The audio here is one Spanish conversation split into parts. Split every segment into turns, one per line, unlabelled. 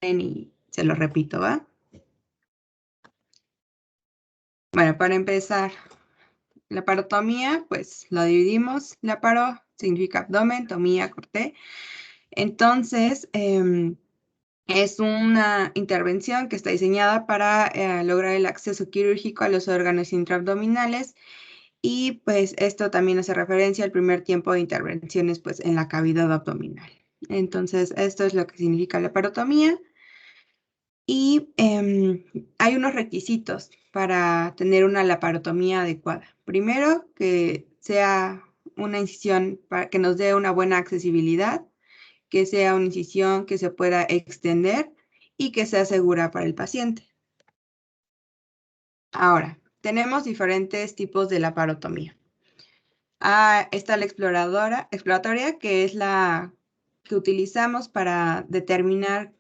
y se lo repito, ¿va? Bueno, para empezar, la parotomía, pues lo dividimos. La paro significa abdomen, tomía, corté. Entonces, es una intervención que está diseñada para lograr el acceso quirúrgico a los órganos intraabdominales y pues esto también hace referencia al primer tiempo de intervenciones pues en la cavidad abdominal. Entonces, esto es lo que significa la parotomía y hay unos requisitos para tener una laparotomía adecuada. Primero, que sea una incisión para que nos dé una buena accesibilidad, que sea una incisión que se pueda extender y que sea segura para el paciente. Ahora, tenemos diferentes tipos de laparotomía. Está la exploratoria, que es la que utilizamos para determinar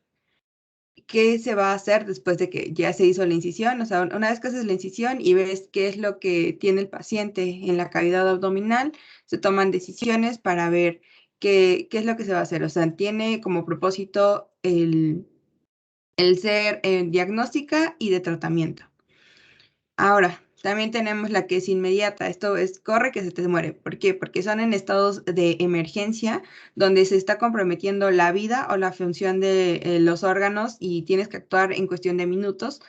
qué se va a hacer después de que ya se hizo la incisión. O sea, una vez que haces la incisión y ves qué es lo que tiene el paciente en la cavidad abdominal, se toman decisiones para ver qué es lo que se va a hacer. O sea, tiene como propósito el ser diagnóstica y de tratamiento. Ahora, también tenemos la que es inmediata. Esto es, corre que se te muere. ¿Por qué? Porque son en estados de emergencia donde se está comprometiendo la vida o la función de los órganos y tienes que actuar en cuestión de minutos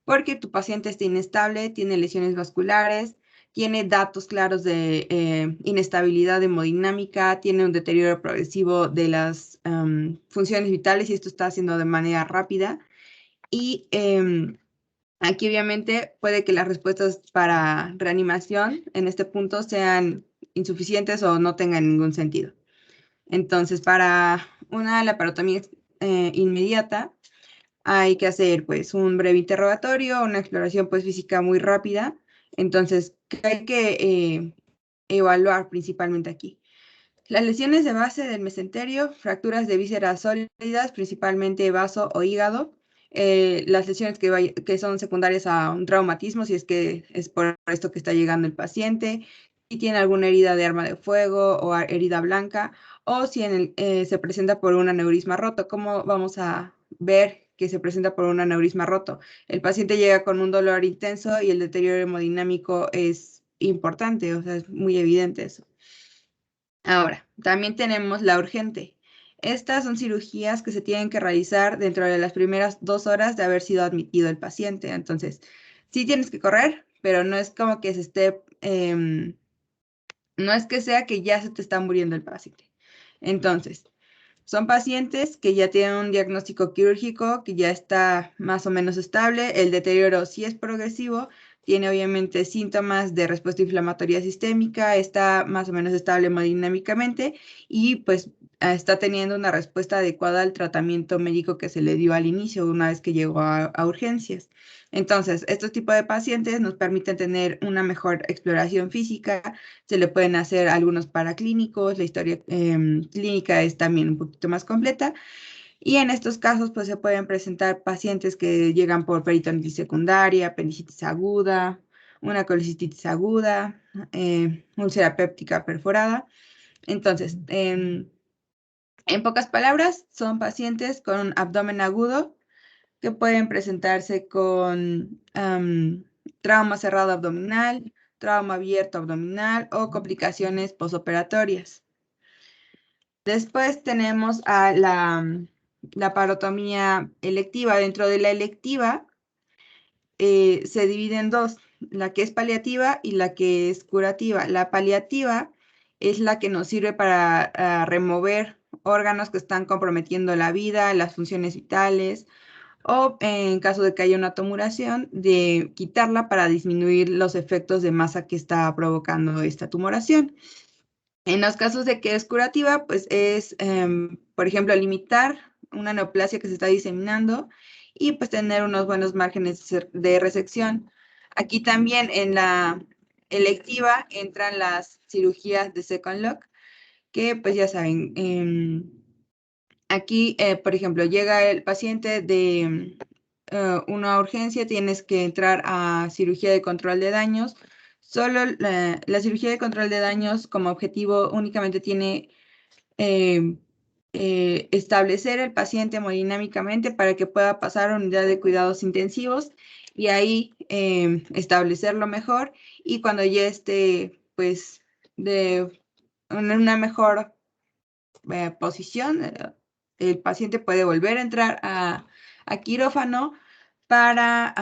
porque tu paciente está inestable, tiene lesiones vasculares, tiene datos claros de inestabilidad hemodinámica, tiene un deterioro progresivo de las funciones vitales y esto está haciendo de manera rápida. Y aquí obviamente puede que las respuestas para reanimación en este punto sean insuficientes o no tengan ningún sentido. Entonces, para una laparotomía inmediata, hay que hacer pues un breve interrogatorio, una exploración pues física muy rápida. Entonces, ¿qué hay que evaluar principalmente aquí? Las lesiones de base del mesenterio, fracturas de vísceras sólidas, principalmente vaso o hígado, las lesiones que son secundarias a un traumatismo, si es que es por esto que está llegando el paciente, si tiene alguna herida de arma de fuego o herida blanca, o si se presenta por un aneurisma roto. ¿Cómo vamos a ver que se presenta por un aneurisma roto? El paciente llega con un dolor intenso y el deterioro hemodinámico es importante, o sea, es muy evidente eso. Ahora, también tenemos la urgente. Estas son cirugías que se tienen que realizar dentro de las primeras 2 horas de haber sido admitido el paciente. Entonces, sí tienes que correr, pero no es como que no es que sea que ya se te está muriendo el paciente. Entonces, son pacientes que ya tienen un diagnóstico quirúrgico, que ya está más o menos estable. El deterioro sí es progresivo, tiene obviamente síntomas de respuesta inflamatoria sistémica, está más o menos estable hemodinámicamente y pues está teniendo una respuesta adecuada al tratamiento médico que se le dio al inicio una vez que llegó a urgencias. Entonces, estos tipos de pacientes nos permiten tener una mejor exploración física, se le pueden hacer algunos paraclínicos, la historia clínica es también un poquito más completa y en estos casos pues se pueden presentar pacientes que llegan por peritonitis secundaria, apendicitis aguda, una colicitis aguda, úlcera péptica perforada. Entonces, en pocas palabras, son pacientes con un abdomen agudo que pueden presentarse con trauma cerrado abdominal, trauma abierto abdominal o complicaciones posoperatorias. Después tenemos a la parotomía electiva. Dentro de la electiva se divide en dos, la que es paliativa y la que es curativa. La paliativa es la que nos sirve para remover órganos que están comprometiendo la vida, las funciones vitales, o en caso de que haya una tumoración, de quitarla para disminuir los efectos de masa que está provocando esta tumoración. En los casos de que es curativa, pues es, por ejemplo, limitar una neoplasia que se está diseminando y pues tener unos buenos márgenes de resección. Aquí también en la electiva entran las cirugías de second lock, que pues ya saben, aquí, por ejemplo, llega el paciente de una urgencia, tienes que entrar a cirugía de control de daños. Solo la cirugía de control de daños como objetivo únicamente tiene establecer el paciente hemodinámicamente para que pueda pasar a unidad de cuidados intensivos y ahí establecerlo mejor, y cuando ya esté pues en una mejor posición, el paciente puede volver a entrar a quirófano para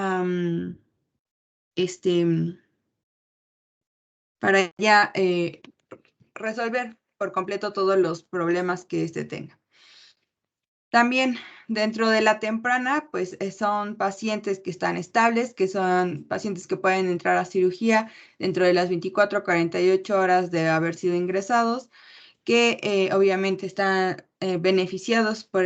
para ya resolver por completo todos los problemas que tenga. También dentro de la temprana, pues son pacientes que están estables, que son pacientes que pueden entrar a cirugía dentro de las 24 a 48 horas de haber sido ingresados, que obviamente están beneficiados por,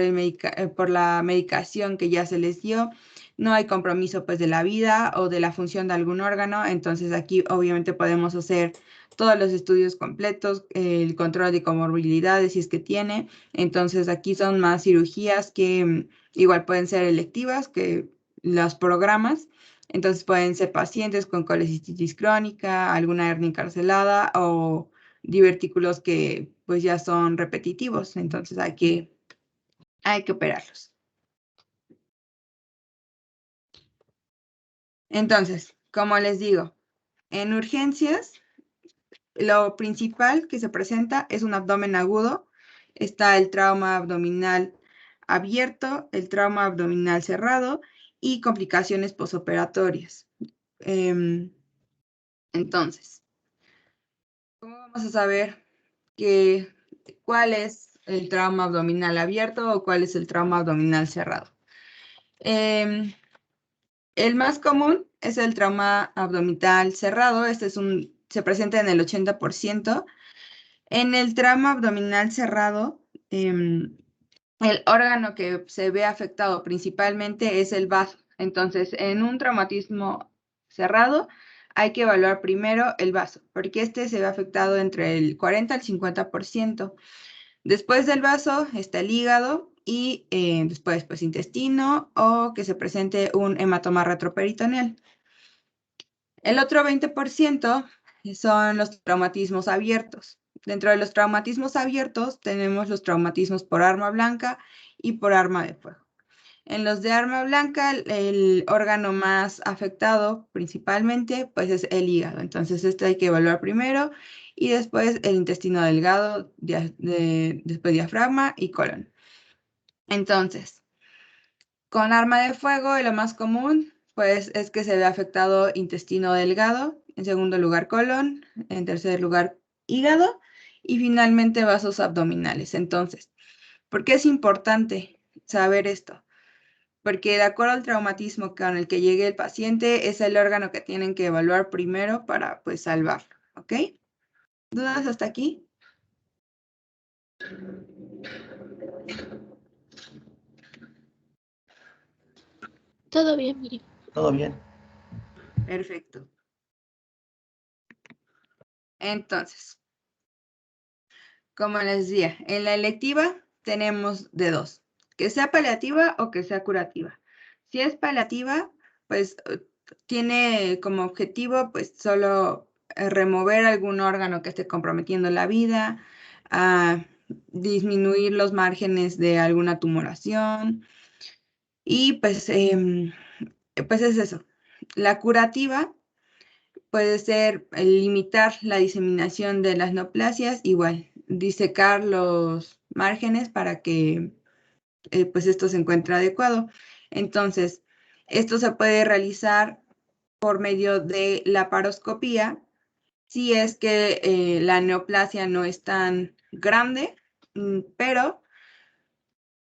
por la medicación que ya se les dio. No hay compromiso pues de la vida o de la función de algún órgano, entonces aquí obviamente podemos hacer todos los estudios completos, el control de comorbilidades si es que tiene. Entonces aquí son más cirugías que igual pueden ser electivas que los programas. Entonces pueden ser pacientes con colecistitis crónica, alguna hernia encarcelada o divertículos que pues ya son repetitivos, entonces hay que operarlos. Entonces, como les digo, en urgencias, lo principal que se presenta es un abdomen agudo. Está el trauma abdominal abierto, el trauma abdominal cerrado y complicaciones posoperatorias. Entonces, ¿cómo vamos a saber cuál es el trauma abdominal abierto o cuál es el trauma abdominal cerrado? El más común es el trauma abdominal cerrado. Se presenta en el 80%. En el trauma abdominal cerrado, el órgano que se ve afectado principalmente es el vaso. Entonces, en un traumatismo cerrado, hay que evaluar primero el vaso, porque se ve afectado entre el 40 al 50%. Después del vaso está el hígado y después pues intestino o que se presente un hematoma retroperitoneal. El otro 20% son los traumatismos abiertos. Dentro de los traumatismos abiertos tenemos los traumatismos por arma blanca y por arma de fuego. En los de arma blanca, el órgano más afectado principalmente pues es el hígado. Entonces hay que evaluar primero y después el intestino delgado, después diafragma y colon. Entonces, con arma de fuego, lo más común pues es que se ve afectado intestino delgado, en segundo lugar colon, en tercer lugar hígado y finalmente vasos abdominales. Entonces, ¿por qué es importante saber esto? Porque de acuerdo al traumatismo con el que llegue el paciente, es el órgano que tienen que evaluar primero para pues salvarlo, ¿ok? ¿Dudas hasta aquí?
Todo bien, Miri.
Todo bien.
Perfecto. Entonces, como les decía, en la electiva tenemos de dos, que sea paliativa o que sea curativa. Si es paliativa, pues tiene como objetivo pues solo remover algún órgano que esté comprometiendo la vida, disminuir los márgenes de alguna tumoración y pues es eso. La curativa puede ser limitar la diseminación de las neoplasias, igual, disecar los márgenes para que pues esto se encuentre adecuado. Entonces, esto se puede realizar por medio de la laparoscopía si es que la neoplasia no es tan grande, pero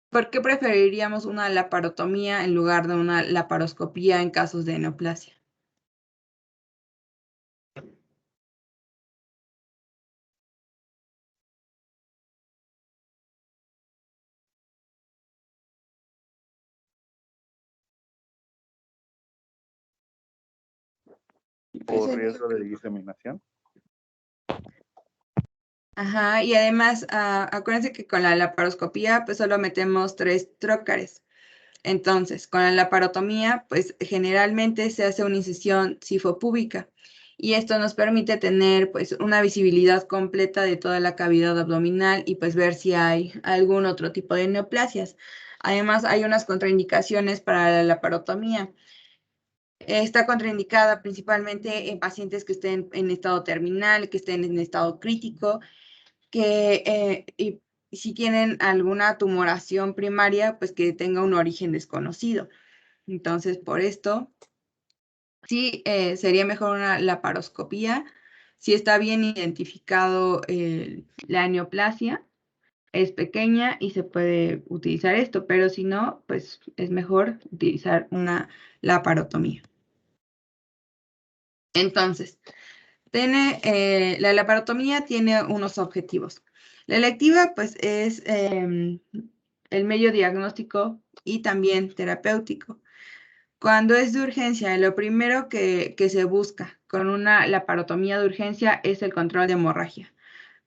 ¿por qué preferiríamos una laparotomía en lugar de una laparoscopía en casos de neoplasia?
¿Por riesgo de diseminación?
Ajá, y además, acuérdense que con la laparoscopía, pues solo metemos 3 trócares. Entonces, con la laparotomía, pues generalmente se hace una incisión sifopúbica. y esto nos permite tener pues una visibilidad completa de toda la cavidad abdominal y pues ver si hay algún otro tipo de neoplasias. Además, hay unas contraindicaciones para la laparotomía. Está contraindicada principalmente en pacientes que estén en estado terminal, que estén en estado crítico, y si tienen alguna tumoración primaria, pues que tenga un origen desconocido. Entonces, por esto, sí, sería mejor una laparoscopía. Si está bien identificado la neoplasia, es pequeña y se puede utilizar esto, pero si no, pues es mejor utilizar una laparotomía. Entonces, la laparotomía tiene unos objetivos. La electiva, pues, es el medio diagnóstico y también terapéutico. Cuando es de urgencia, lo primero que se busca con una laparotomía de urgencia es el control de hemorragia,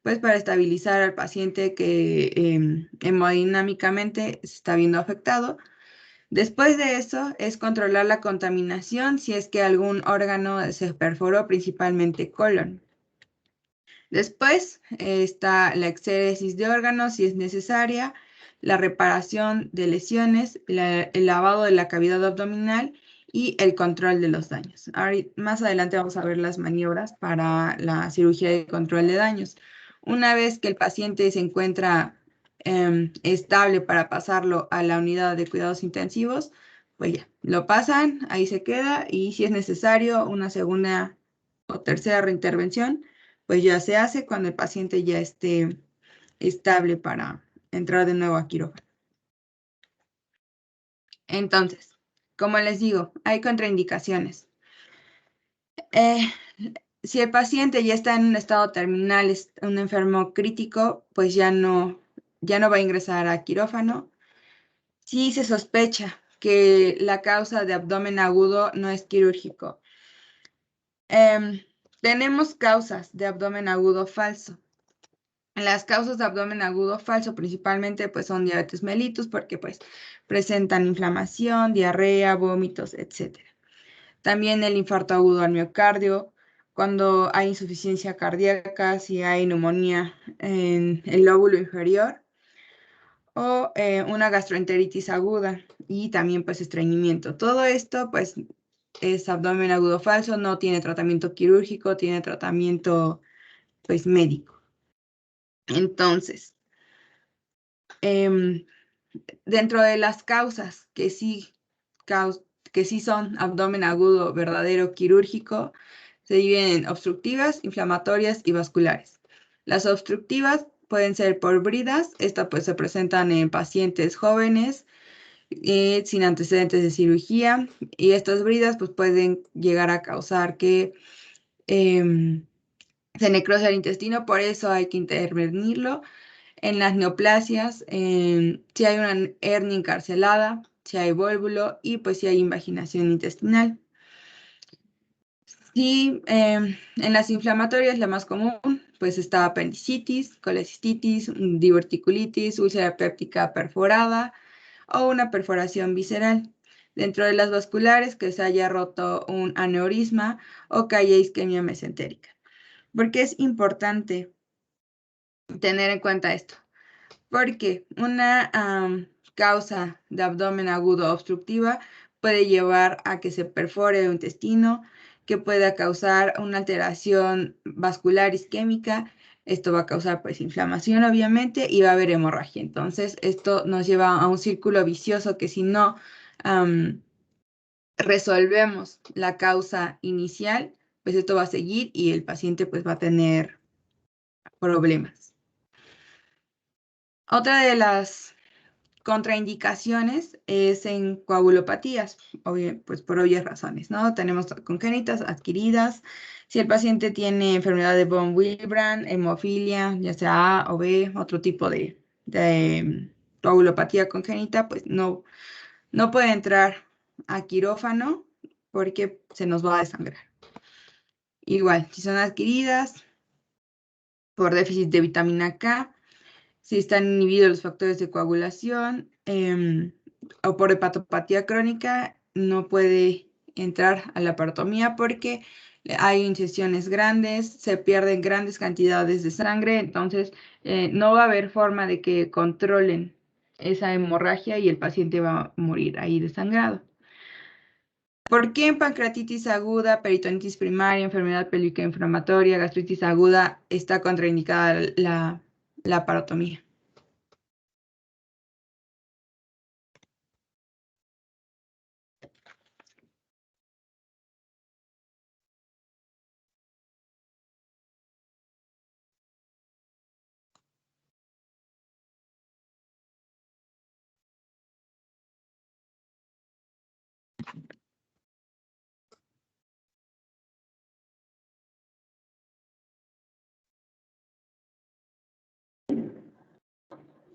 pues para estabilizar al paciente que hemodinámicamente se está viendo afectado. Después de eso es controlar la contaminación si es que algún órgano se perforó, principalmente colon. Después está la exéresis de órganos si es necesaria, la reparación de lesiones, el lavado de la cavidad abdominal y el control de los daños. Ahora, más adelante vamos a ver las maniobras para la cirugía de control de daños. Una vez que el paciente se encuentra estable para pasarlo a la unidad de cuidados intensivos, pues ya, lo pasan, ahí se queda y si es necesario una segunda o tercera reintervención, pues ya se hace cuando el paciente ya esté estable para entrar de nuevo a quirófano. Entonces, como les digo, hay contraindicaciones. Si el paciente ya está en un estado terminal, es un enfermo crítico, pues ya no va a ingresar a quirófano. Si se sospecha que la causa de abdomen agudo no es quirúrgico. Tenemos causas de abdomen agudo falso. Las causas de abdomen agudo falso principalmente pues son diabetes mellitus porque pues presentan inflamación, diarrea, vómitos, etc. También el infarto agudo al miocardio, cuando hay insuficiencia cardíaca, si hay neumonía en el lóbulo inferior o una gastroenteritis aguda y también pues estreñimiento. Todo esto pues es abdomen agudo falso, no tiene tratamiento quirúrgico, tiene tratamiento pues médico. Entonces, dentro de las causas que sí son abdomen agudo verdadero quirúrgico, se dividen en obstructivas, inflamatorias y vasculares. Las obstructivas pueden ser por bridas, estas pues se presentan en pacientes jóvenes sin antecedentes de cirugía y estas bridas pues pueden llegar a causar que se necrose el intestino, por eso hay que intervenirlo. En las neoplasias, si hay una hernia encarcelada, si hay vólvulo y pues si hay invaginación intestinal. Y en las inflamatorias, la más común, pues está apendicitis, colecistitis, diverticulitis, úlcera péptica perforada o una perforación visceral. Dentro de las vasculares, que se haya roto un aneurisma o que haya isquemia mesentérica. ¿Por qué es importante tener en cuenta esto? Porque una causa de abdomen agudo obstructiva puede llevar a que se perfore el intestino, que pueda causar una alteración vascular isquémica. Esto va a causar pues inflamación obviamente y va a haber hemorragia. Entonces esto nos lleva a un círculo vicioso que si no resolvemos la causa inicial, pues esto va a seguir y el paciente pues va a tener problemas. Otra de las contraindicaciones es en coagulopatías, pues por obvias razones, ¿no? Tenemos congénitas, adquiridas. Si el paciente tiene enfermedad de von Willebrand, hemofilia, ya sea A o B, otro tipo de coagulopatía congénita, pues no puede entrar a quirófano porque se nos va a desangrar. Igual, si son adquiridas por déficit de vitamina K, si están inhibidos los factores de coagulación o por hepatopatía crónica, no puede entrar a la laparotomía porque hay incisiones grandes, se pierden grandes cantidades de sangre, entonces no va a haber forma de que controlen esa hemorragia y el paciente va a morir ahí desangrado. ¿Por qué en pancreatitis aguda, peritonitis primaria, enfermedad pélvica inflamatoria, gastritis aguda está contraindicada la laparotomía?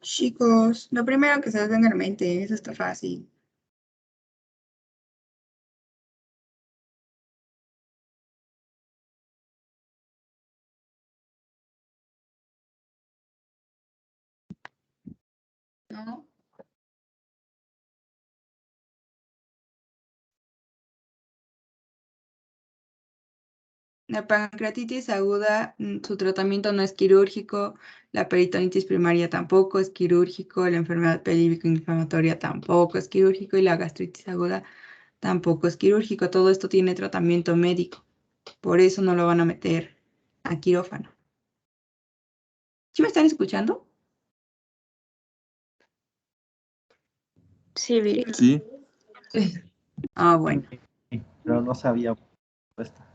Chicos, lo primero que se les venga a la mente, eso está fácil. ¿No? La pancreatitis aguda, su tratamiento no es quirúrgico, la peritonitis primaria tampoco es quirúrgico, la enfermedad pélvica inflamatoria tampoco es quirúrgico y la gastritis aguda tampoco es quirúrgico. Todo esto tiene tratamiento médico, por eso no lo van a meter a quirófano. ¿Sí me están escuchando?
Sí, Viri.
Sí.
Ah, bueno.
Pero no sabía respuesta.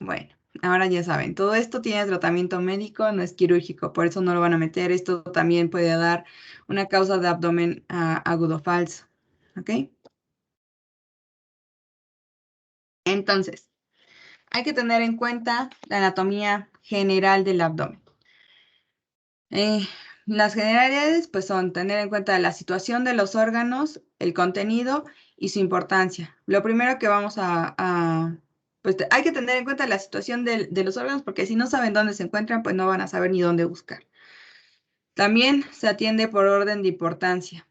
Bueno, ahora ya saben, todo esto tiene tratamiento médico, no es quirúrgico, por eso no lo van a meter. Esto también puede dar una causa de abdomen agudo falso, ¿ok? Entonces, hay que tener en cuenta la anatomía general del abdomen. Las generalidades, pues, son tener en cuenta la situación de los órganos, el contenido y su importancia. Lo primero que vamos pues hay que tener en cuenta la situación de los órganos, porque si no saben dónde se encuentran, pues no van a saber ni dónde buscar. También se atiende por orden de importancia.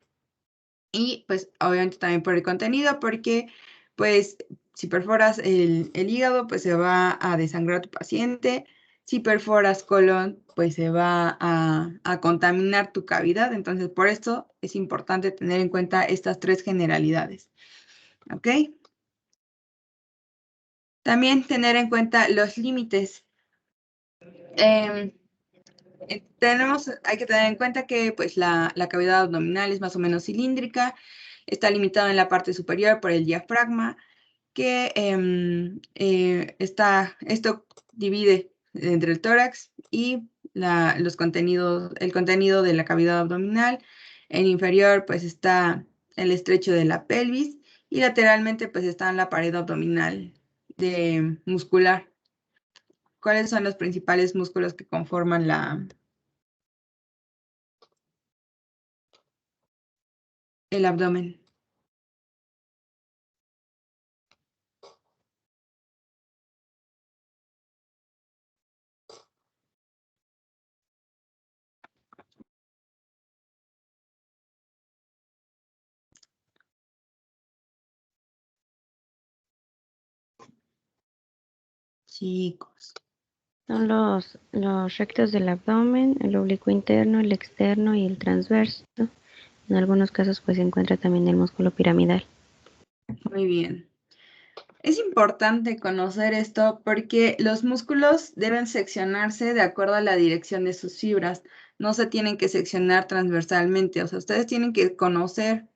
Y pues obviamente también por el contenido, porque pues si perforas el hígado, pues se va a desangrar tu paciente. Si perforas colon, pues se va a contaminar tu cavidad. Entonces, por eso es importante tener en cuenta estas tres generalidades. ¿Ok? También tener en cuenta los límites. Hay que tener en cuenta que pues, la cavidad abdominal es más o menos cilíndrica, está limitada en la parte superior por el diafragma, que esto divide entre el tórax y el contenido de la cavidad abdominal. En inferior pues está el estrecho de la pelvis y lateralmente pues está en la pared abdominal muscular. ¿Cuáles son los principales músculos que conforman el abdomen? Chicos.
Son los rectos del abdomen, el oblicuo interno, el externo y el transverso. En algunos casos pues se encuentra también el músculo piramidal.
Muy bien. Es importante conocer esto porque los músculos deben seccionarse de acuerdo a la dirección de sus fibras. No se tienen que seccionar transversalmente. O sea, ustedes tienen que conocer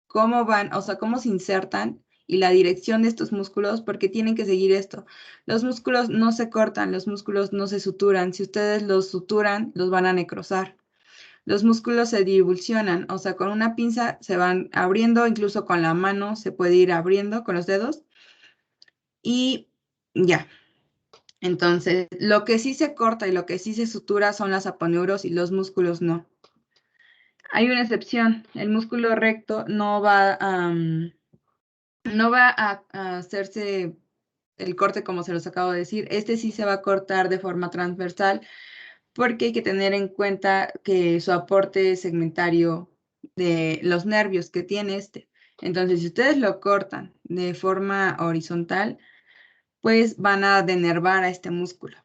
cómo van, o sea, cómo se insertan y la dirección de estos músculos porque tienen que seguir esto. Los músculos no se cortan, los músculos no se suturan. Si ustedes los suturan, los van a necrosar. Los músculos se divulsionan, o sea, con una pinza se van abriendo, incluso con la mano se puede ir abriendo con los dedos. Y ya. Entonces, lo que sí se corta y lo que sí se sutura son las aponeuros y los músculos no. Hay una excepción. El músculo recto no va a hacerse el corte como se los acabo de decir. Este sí se va a cortar de forma transversal porque hay que tener en cuenta que su aporte segmentario de los nervios que tiene este. Entonces, si ustedes lo cortan de forma horizontal, pues van a denervar a este músculo.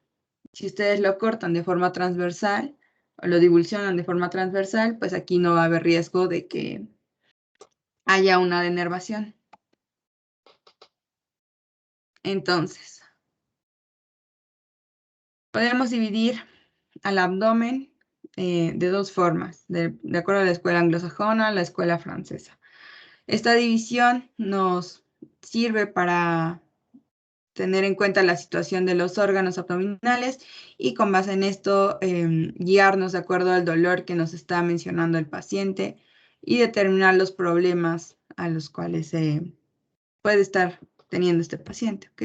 Si ustedes lo cortan de forma transversal o lo divulsionan de forma transversal, pues aquí no va a haber riesgo de que haya una denervación. Entonces, podemos dividir al abdomen de dos formas, de acuerdo a la escuela anglosajona, a la escuela francesa. Esta división nos sirve para tener en cuenta la situación de los órganos abdominales y con base en esto guiarnos de acuerdo al dolor que nos está mencionando el paciente y determinar los problemas a los cuales puede estar teniendo este paciente, ¿ok?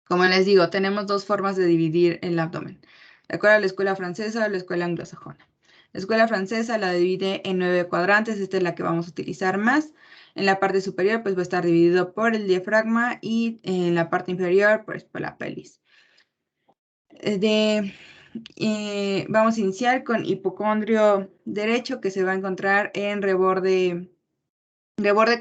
Como les digo, tenemos dos formas de dividir el abdomen, de acuerdo a la escuela francesa o la escuela anglosajona. La escuela francesa la divide en 9 cuadrantes, esta es la que vamos a utilizar más. En la parte superior pues va a estar dividido por el diafragma y en la parte inferior pues por la pelvis. Vamos a iniciar con hipocondrio derecho que se va a encontrar en reborde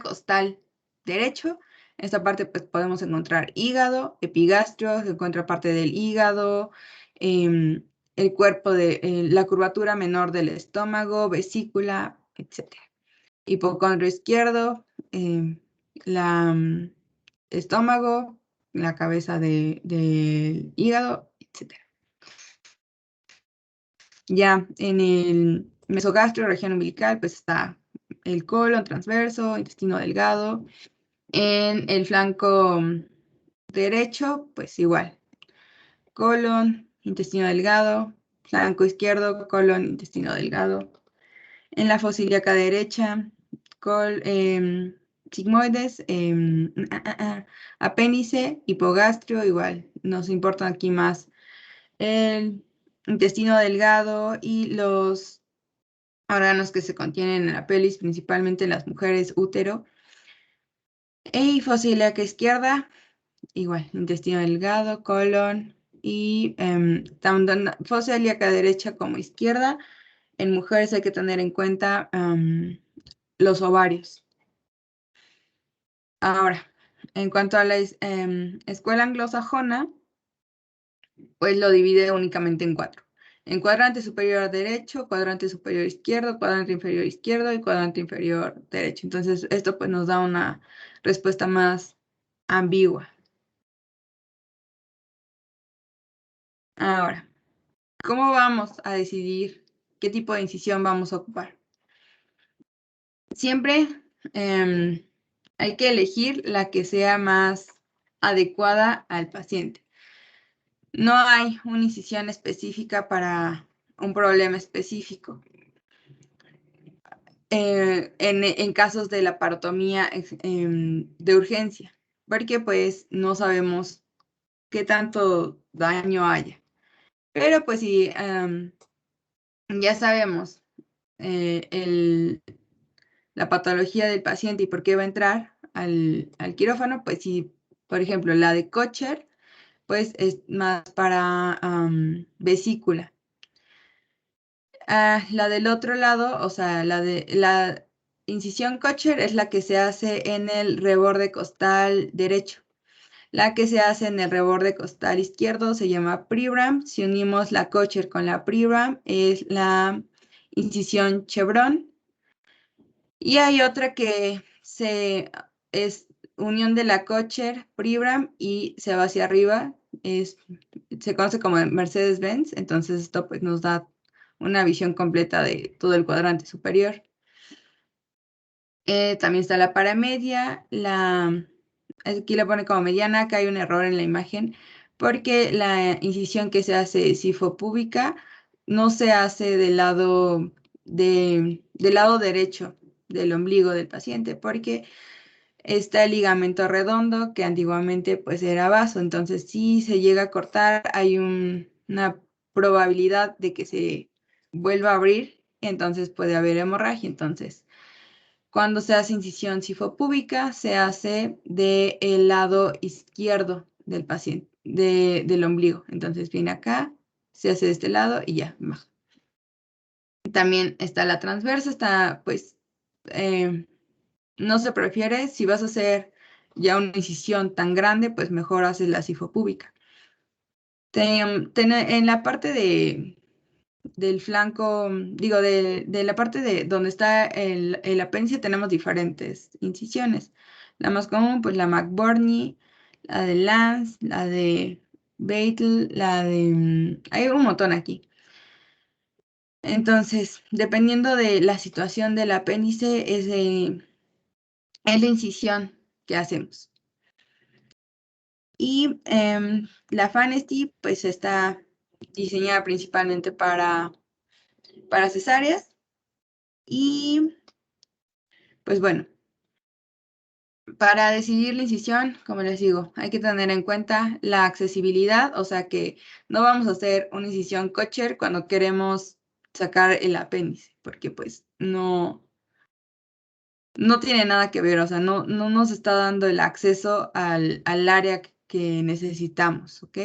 costal derecho. En esta parte pues podemos encontrar hígado, epigastrio, se encuentra parte del hígado, el cuerpo de la curvatura menor del estómago, vesícula, etc. Hipocondrio izquierdo, la estómago, la cabeza del hígado, etc. Ya en el mesogastrio, región umbilical, pues está el colon transverso, intestino delgado. En el flanco derecho, pues igual, colon, intestino delgado, flanco izquierdo, colon, intestino delgado. En la fosa ilíaca derecha, sigmoides, apéndice, hipogastrio, igual. Nos importan aquí más el intestino delgado y los órganos que se contienen en la pelvis, principalmente en las mujeres, útero. Y fosa ilíaca izquierda, igual, intestino delgado, colon y tanto fosa ilíaca derecha como izquierda. En mujeres hay que tener en cuenta los ovarios. Ahora, en cuanto a la escuela anglosajona, pues lo divide únicamente en 4. En cuadrante superior derecho, cuadrante superior izquierdo, cuadrante inferior izquierdo y cuadrante inferior derecho. Entonces, esto pues nos da una respuesta más ambigua. Ahora, ¿cómo vamos a decidir qué tipo de incisión vamos a ocupar? Siempre hay que elegir la que sea más adecuada al paciente. No hay una incisión específica para un problema específico. En casos de la parotomía de urgencia, porque pues no sabemos qué tanto daño haya. Pero pues si ya sabemos la patología del paciente y por qué va a entrar al quirófano, pues si, por ejemplo, la de Kocher, pues es más para vesícula. La del otro lado, o sea, la incisión Kocher es la que se hace en el reborde costal derecho. La que se hace en el reborde costal izquierdo se llama Pribram. Si unimos la Kocher con la Pribram, es la incisión Chevron. Y hay otra que es unión de la Kocher, Pribram y se va hacia arriba. Se conoce como Mercedes-Benz. Entonces esto pues nos da una visión completa de todo el cuadrante superior. También está la paramedia, aquí la pone como mediana, acá hay un error en la imagen, porque la incisión que se hace sifopúbica no se hace del lado derecho del ombligo del paciente, porque está el ligamento redondo que antiguamente pues era vaso, entonces si se llega a cortar hay una probabilidad de que se vuelva a abrir, entonces puede haber hemorragia. Entonces cuando se hace incisión sifopúbica se hace del lado izquierdo del paciente, del ombligo, entonces viene acá, se hace de este lado y ya baja. También está la transversa, está pues no se prefiere. Si vas a hacer ya una incisión tan grande, pues mejor haces la sifopúbica. En la parte del flanco, digo, de la parte de donde está el apéndice tenemos diferentes incisiones. La más común, pues la McBurney, la de Lance, la de Beitel, hay un montón aquí. Entonces, dependiendo de la situación del apéndice, es la incisión que hacemos. Y la Fanesti, pues está diseñada principalmente para cesáreas. Y, pues bueno, para decidir la incisión, como les digo, hay que tener en cuenta la accesibilidad, o sea que no vamos a hacer una incisión Kocher cuando queremos sacar el apéndice, porque pues no tiene nada que ver, o sea, no nos está dando el acceso al área que necesitamos, ¿ok?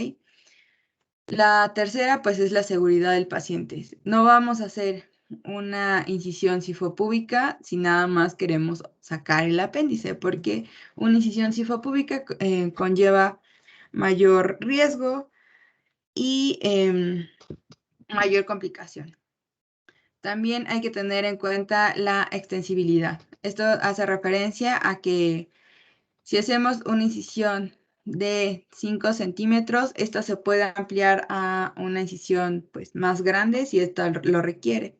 La tercera, pues, es la seguridad del paciente. No vamos a hacer una incisión sifopúbica si nada más queremos sacar el apéndice, porque una incisión sifopúbica conlleva mayor riesgo y mayor complicación. También hay que tener en cuenta la extensibilidad. Esto hace referencia a que si hacemos una incisión de 5 centímetros, esta se puede ampliar a una incisión pues, más grande si esta lo requiere.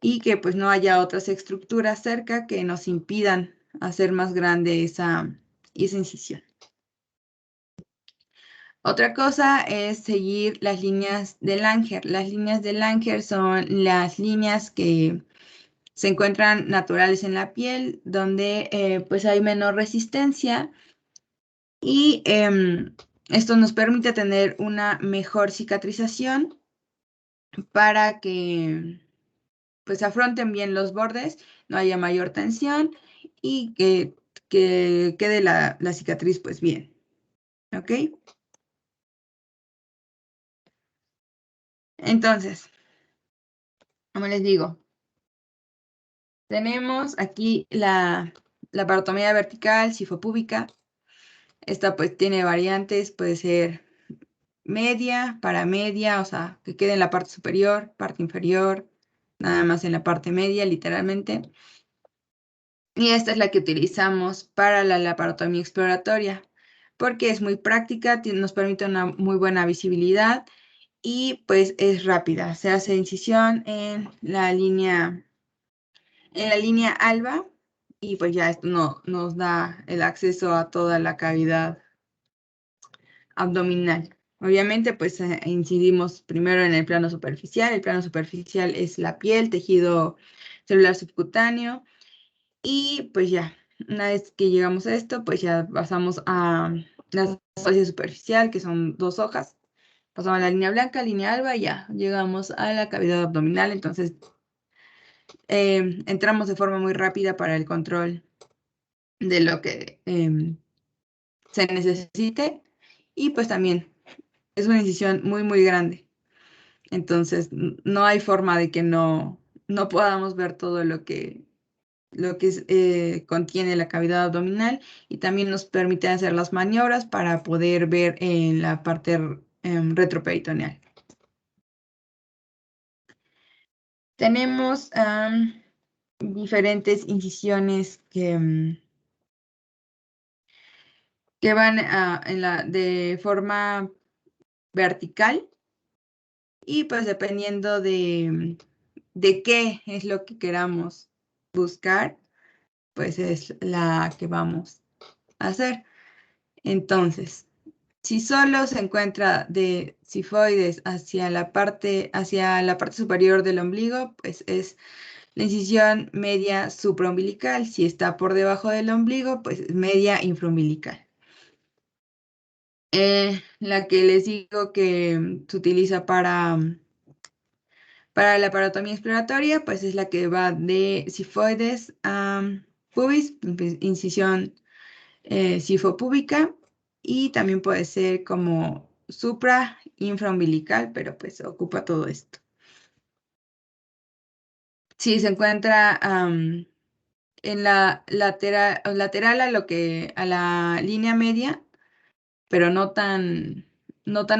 Y que pues no haya otras estructuras cerca que nos impidan hacer más grande esa incisión. Otra cosa es seguir las líneas de Langer. Las líneas de Langer son las líneas que se encuentran naturales en la piel, donde pues hay menor resistencia y esto nos permite tener una mejor cicatrización para que pues afronten bien los bordes, no haya mayor tensión y que quede la cicatriz pues bien. ¿Ok? Entonces, como les digo, tenemos aquí la parotomía vertical, sifopúbica. Esta pues tiene variantes, puede ser media, paramedia, o sea, que quede en la parte superior, parte inferior, nada más en la parte media, literalmente. Y esta es la que utilizamos para la laparotomía exploratoria, porque es muy práctica, nos permite una muy buena visibilidad y pues es rápida. Se hace incisión en la línea alba y pues ya esto nos da el acceso a toda la cavidad abdominal. Obviamente, pues incidimos primero en el plano superficial. El plano superficial es la piel, tejido celular subcutáneo. Y pues ya, una vez que llegamos a esto, pues ya pasamos a la fascia superficial, que son 2 hojas. Pasamos a la línea blanca, línea alba, y ya llegamos a la cavidad abdominal. Entonces, entramos de forma muy rápida para el control de lo que se necesite. Y pues también es una incisión muy, muy grande. Entonces, no hay forma de que no podamos ver todo lo que contiene la cavidad abdominal y también nos permite hacer las maniobras para poder ver en la parte retroperitoneal. Tenemos diferentes incisiones que van de forma vertical y pues dependiendo de qué es lo que queramos buscar, pues es la que vamos a hacer. Entonces, si solo se encuentra de sifoides hacia la parte superior del ombligo, pues es la incisión media supraumbilical. Si está por debajo del ombligo, pues es media infraumbilical. La que les digo que se utiliza para la parotomía exploratoria, pues es la que va de sifoides a pubis, incisión sifopúbica, y también puede ser como supra infraumbilical, pero pues ocupa todo esto. Si se encuentra en la lateral a la línea media, pero no tan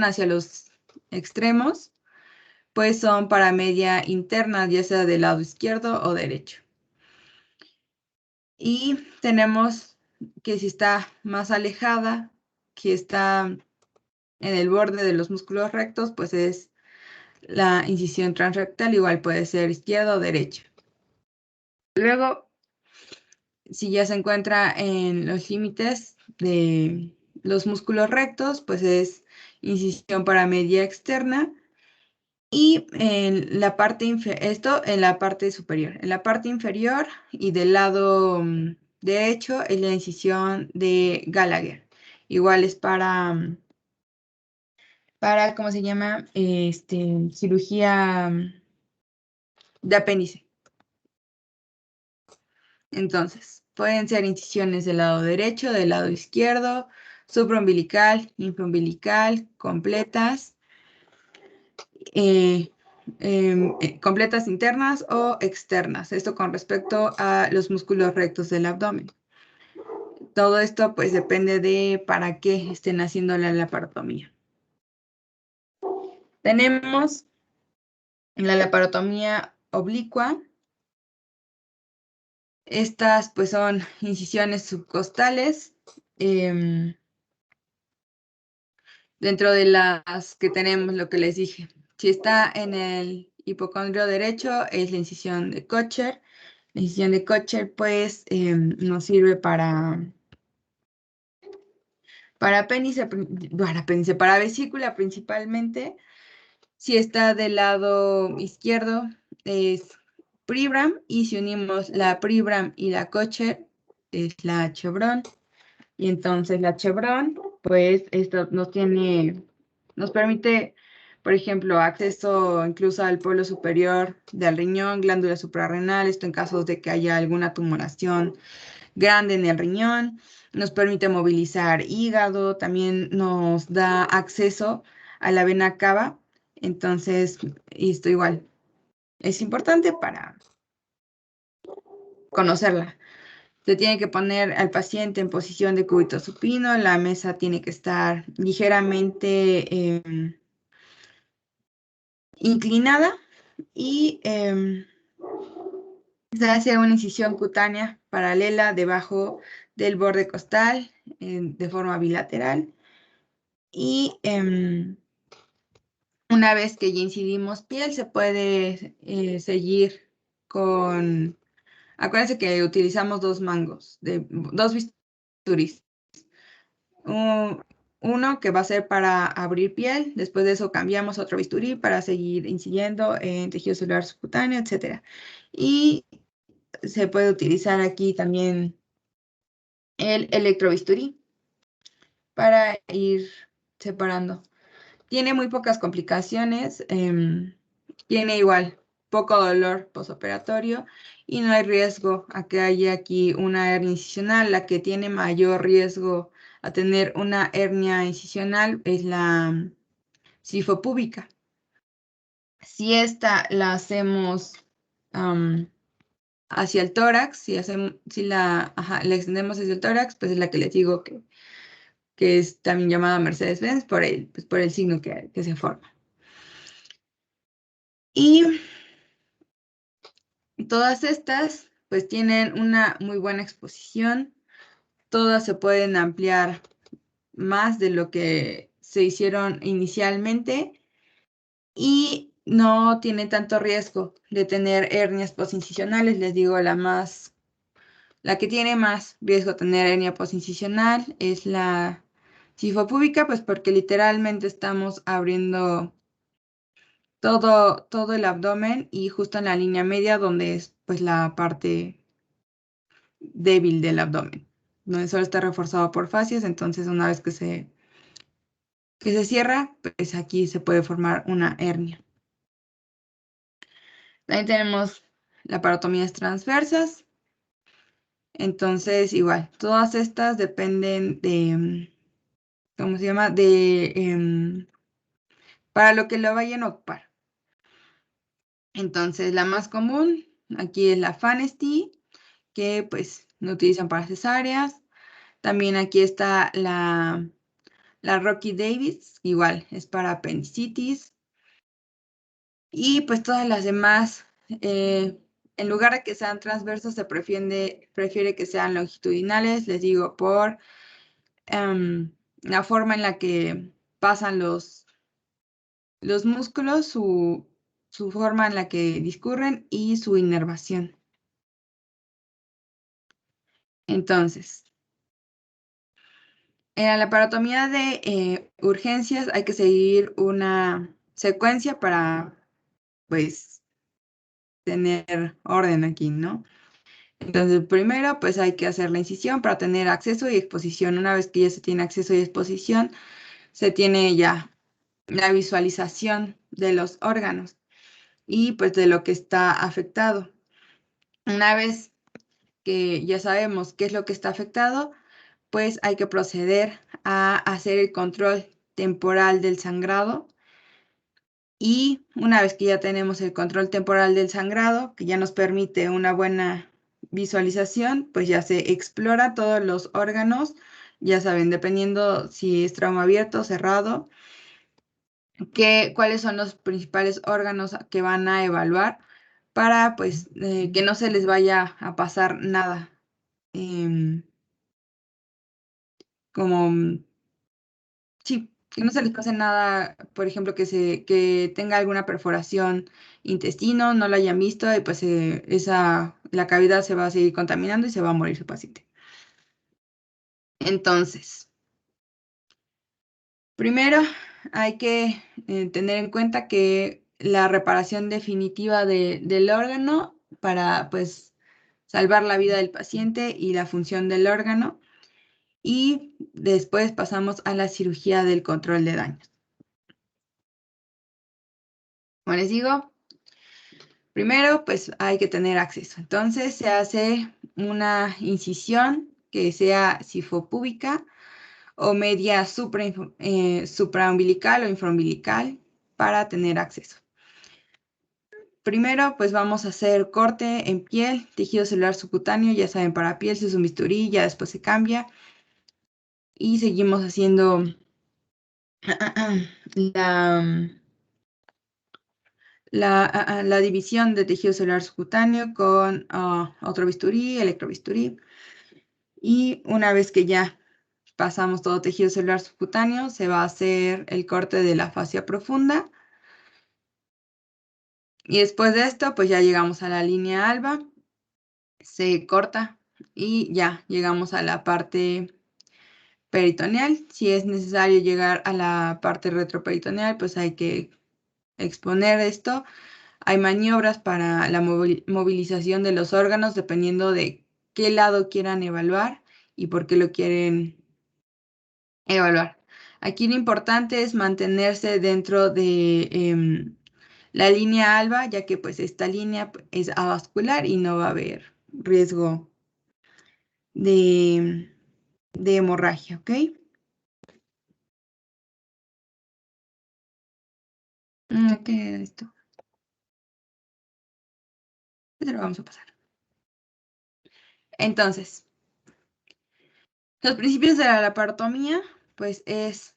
hacia los extremos, pues son para media interna, ya sea del lado izquierdo o derecho. Y tenemos que si está más alejada, que está en el borde de los músculos rectos, pues es la incisión transrectal, igual puede ser izquierda o derecha. Luego, si ya se encuentra en los límites de los músculos rectos, pues es incisión para media externa. Y en la parte esto en la parte superior. En la parte inferior y del lado derecho es la incisión de Gallagher. Igual es para ¿cómo se llama? Cirugía de apéndice. Entonces, pueden ser incisiones del lado derecho, del lado izquierdo, supraumbilical, infraumbilical, completas, completas internas o externas. Esto con respecto a los músculos rectos del abdomen. Todo esto pues depende de para qué estén haciendo la laparotomía. Tenemos la laparotomía oblicua. Estas pues son incisiones subcostales. Dentro de las que tenemos, lo que les dije. Si está en el hipocondrio derecho, es la incisión de Kocher. La incisión de Kocher pues nos sirve para vesícula principalmente. Si está del lado izquierdo es Pribram, y si unimos la Pribram y la Kocher es la Chevron. Y entonces la Chevron, pues esto nos permite, por ejemplo, acceso incluso al polo superior del riñón, glándula suprarrenal, esto en casos de que haya alguna tumoración grande en el riñón. Nos permite movilizar hígado, también nos da acceso a la vena cava. Entonces, esto igual es importante para conocerla. Se tiene que poner al paciente en posición de cúbito supino, la mesa tiene que estar ligeramente inclinada y se hace una incisión cutánea paralela debajo del borde costal de forma bilateral. Y una vez que ya incidimos piel, se puede seguir con... Acuérdense que utilizamos dos bisturís. Uno que va a ser para abrir piel, después de eso cambiamos a otro bisturí para seguir incidiendo en tejido celular subcutáneo, etc. Y se puede utilizar aquí también el electrobisturí para ir separando. Tiene muy pocas complicaciones, tiene igual poco dolor posoperatorio y no hay riesgo a que haya aquí una hernia incisional. La que tiene mayor riesgo a tener una hernia incisional es la sifopúbica. Si esta la hacemos hacia el tórax, si la extendemos hacia el tórax, pues es la que les digo que es también llamada Mercedes-Benz por el signo que se forma. Y todas estas pues tienen una muy buena exposición, todas se pueden ampliar más de lo que se hicieron inicialmente y no tiene tanto riesgo de tener hernias postincisionales. Les digo, la que tiene más riesgo de tener hernia postincisional es la sifopúbica, pues porque literalmente estamos abriendo todo el abdomen y justo en la línea media donde es pues la parte débil del abdomen, donde solo está reforzado por fascias. Entonces una vez que se cierra, pues aquí se puede formar una hernia. También tenemos laparotomías transversas. Entonces igual, todas estas dependen de, ¿cómo se llama? Para lo que lo vayan a ocupar. Entonces la más común aquí es la Fanesti, que pues no utilizan para cesáreas. También aquí está la Rocky Davis, igual es para apendicitis. Y pues todas las demás, en lugar de que sean transversos, se prefiere que sean longitudinales, les digo, por la forma en la que pasan los músculos, su forma en la que discurren y su inervación. Entonces, en la laparotomía de urgencias hay que seguir una secuencia para, pues, tener orden aquí, ¿no? Entonces, primero, pues hay que hacer la incisión para tener acceso y exposición. Una vez que ya se tiene acceso y exposición, se tiene ya la visualización de los órganos y pues de lo que está afectado. Una vez que ya sabemos qué es lo que está afectado, pues hay que proceder a hacer el control temporal del sangrado. Y una vez que ya tenemos el control temporal del sangrado, que ya nos permite una buena visualización, pues ya se explora todos los órganos, ya saben, dependiendo si es trauma abierto o cerrado, cuáles son los principales órganos que van a evaluar para pues que no se les vaya a pasar nada. Como, sí, que no se les pase nada, por ejemplo, que tenga alguna perforación intestino, no la hayan visto y pues la cavidad se va a seguir contaminando y se va a morir su paciente. Entonces, primero hay que tener en cuenta que la reparación definitiva del órgano para pues salvar la vida del paciente y la función del órgano, y después pasamos a la cirugía del control de daños. Como les digo, primero pues hay que tener acceso. Entonces se hace una incisión que sea sifopúbica o media supraumbilical o infraumbilical para tener acceso. Primero pues vamos a hacer corte en piel, tejido celular subcutáneo, ya saben, para piel se usa un bisturí, ya después se cambia. Y seguimos haciendo la división de tejido celular subcutáneo con otro bisturí, electrobisturí. Y una vez que ya pasamos todo tejido celular subcutáneo, se va a hacer el corte de la fascia profunda. Y después de esto, pues ya llegamos a la línea alba, se corta y ya llegamos a la parte peritoneal. Si es necesario llegar a la parte retroperitoneal, pues hay que exponer esto. Hay maniobras para la movilización de los órganos dependiendo de qué lado quieran evaluar y por qué lo quieren evaluar. Aquí lo importante es mantenerse dentro de la línea alba, ya que pues esta línea es avascular y no va a haber riesgo de hemorragia, ¿ok? ¿Qué es esto? Se lo vamos a pasar. Entonces, los principios de la laparotomía, pues es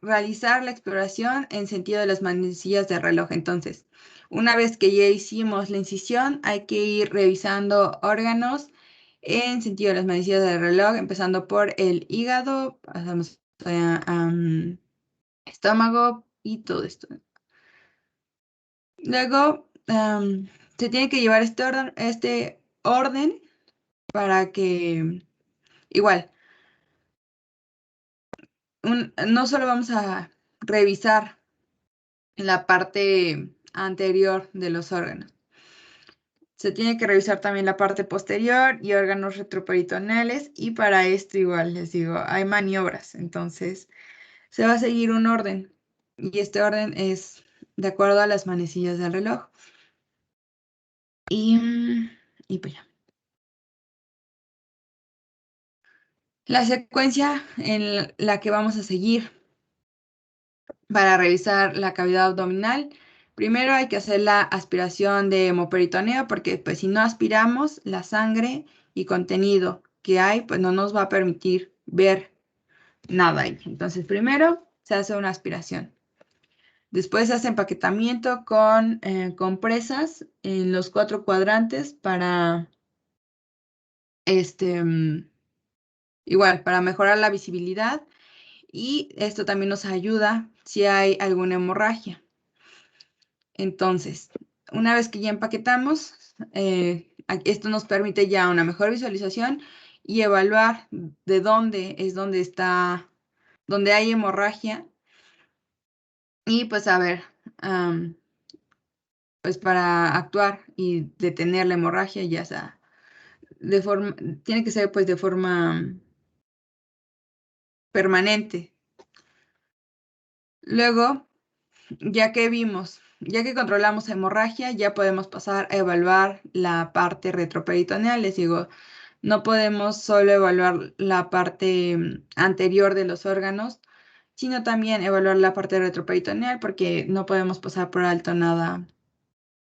realizar la exploración en sentido de las manecillas de reloj. Entonces, una vez que ya hicimos la incisión, hay que ir revisando órganos en sentido de las manecillas de reloj, empezando por el hígado, pasamos a estómago y todo esto. Luego, se tiene que llevar este orden para que, igual, no solo vamos a revisar la parte anterior de los órganos. Se tiene que revisar también la parte posterior y órganos retroperitoneales, y para esto igual les digo, hay maniobras, entonces se va a seguir un orden y este orden es de acuerdo a las manecillas del reloj. Y pues ya. La secuencia en la que vamos a seguir para revisar la cavidad abdominal, Primero hay que hacer la aspiración de hemoperitoneo porque pues si no aspiramos la sangre y contenido que hay, pues no nos va a permitir ver nada ahí. Entonces primero se hace una aspiración. Después se hace empaquetamiento con compresas en los 4 cuadrantes para, igual, para mejorar la visibilidad. Y esto también nos ayuda si hay alguna hemorragia. Entonces, una vez que ya empaquetamos, esto nos permite ya una mejor visualización y evaluar de dónde es donde hay hemorragia. Y pues a ver, pues para actuar y detener la hemorragia, ya sea tiene que ser pues de forma permanente. Luego, ya que controlamos hemorragia, ya podemos pasar a evaluar la parte retroperitoneal. Les digo, no podemos solo evaluar la parte anterior de los órganos, sino también evaluar la parte retroperitoneal porque no podemos pasar por alto nada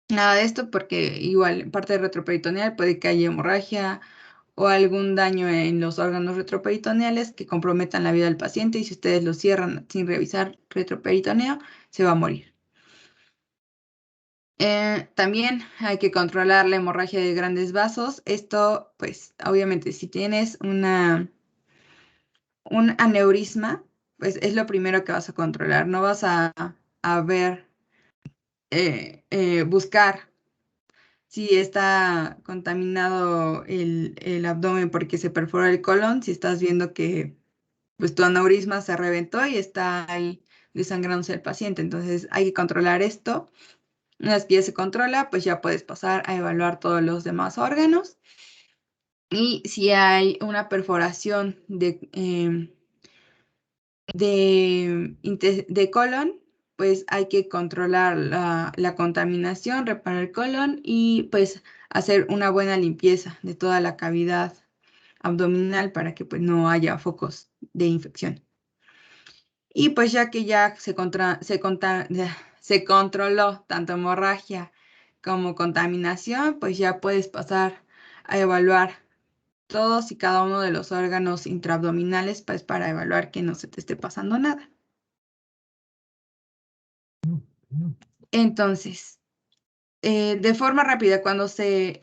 de esto porque igual en parte retroperitoneal puede que haya hemorragia o algún daño en los órganos retroperitoneales que comprometan la vida del paciente y si ustedes lo cierran sin revisar retroperitoneo, se va a morir. También hay que controlar la hemorragia de grandes vasos. Esto, pues, obviamente, si tienes un aneurisma, pues es lo primero que vas a controlar. No vas a buscar si está contaminado el abdomen porque se perforó el colon, si estás viendo que pues tu aneurisma se reventó y está ahí desangrándose el paciente. Entonces hay que controlar esto. Una vez que ya se controla, pues ya puedes pasar a evaluar todos los demás órganos. Y si hay una perforación de colon, pues hay que controlar la contaminación, reparar el colon y pues hacer una buena limpieza de toda la cavidad abdominal para que pues no haya focos de infección. Y pues ya que ya se controló tanto hemorragia como contaminación, pues ya puedes pasar a evaluar todos y cada uno de los órganos intraabdominales pues, para evaluar que no se te esté pasando nada. Entonces, de forma rápida, cuando se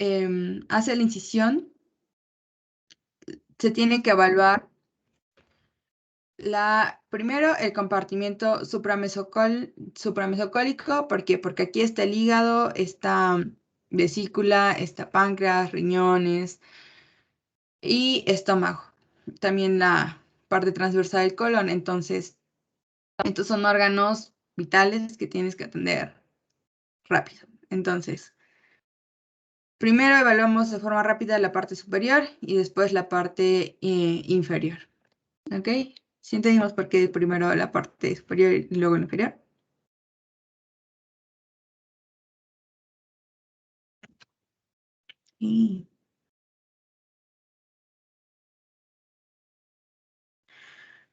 hace la incisión, se tiene que evaluar primero el compartimiento supramesocólico. ¿Por qué? Porque aquí está el hígado, está vesícula, está páncreas, riñones y estómago. También la parte transversal del colon. Entonces, estos son órganos vitales que tienes que atender rápido. Entonces, primero evaluamos de forma rápida la parte superior y después la parte inferior. ¿Ok? ¿Sí entendimos por qué primero la parte superior y luego la inferior? Sí.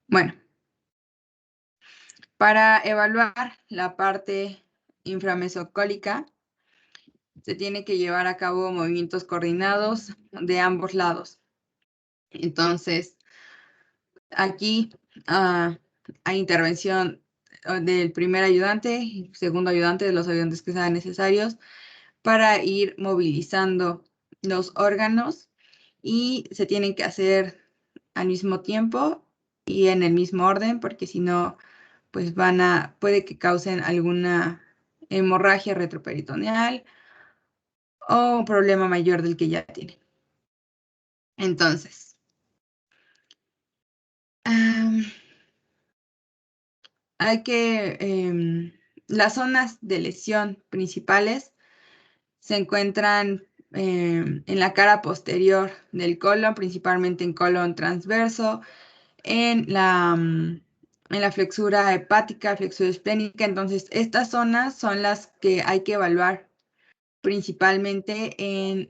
Bueno, para evaluar la parte inframesocólica, se tiene que llevar a cabo movimientos coordinados de ambos lados. Entonces, aquí hay intervención del primer ayudante y segundo ayudante, de los ayudantes que sean necesarios, para ir movilizando los órganos y se tienen que hacer al mismo tiempo y en el mismo orden, porque si no, pues puede que causen alguna hemorragia retroperitoneal o un problema mayor del que ya tiene. Entonces, las zonas de lesión principales se encuentran en la cara posterior del colon, principalmente en colon transverso, en la flexura hepática, flexura esplénica. Entonces, estas zonas son las que hay que evaluar principalmente en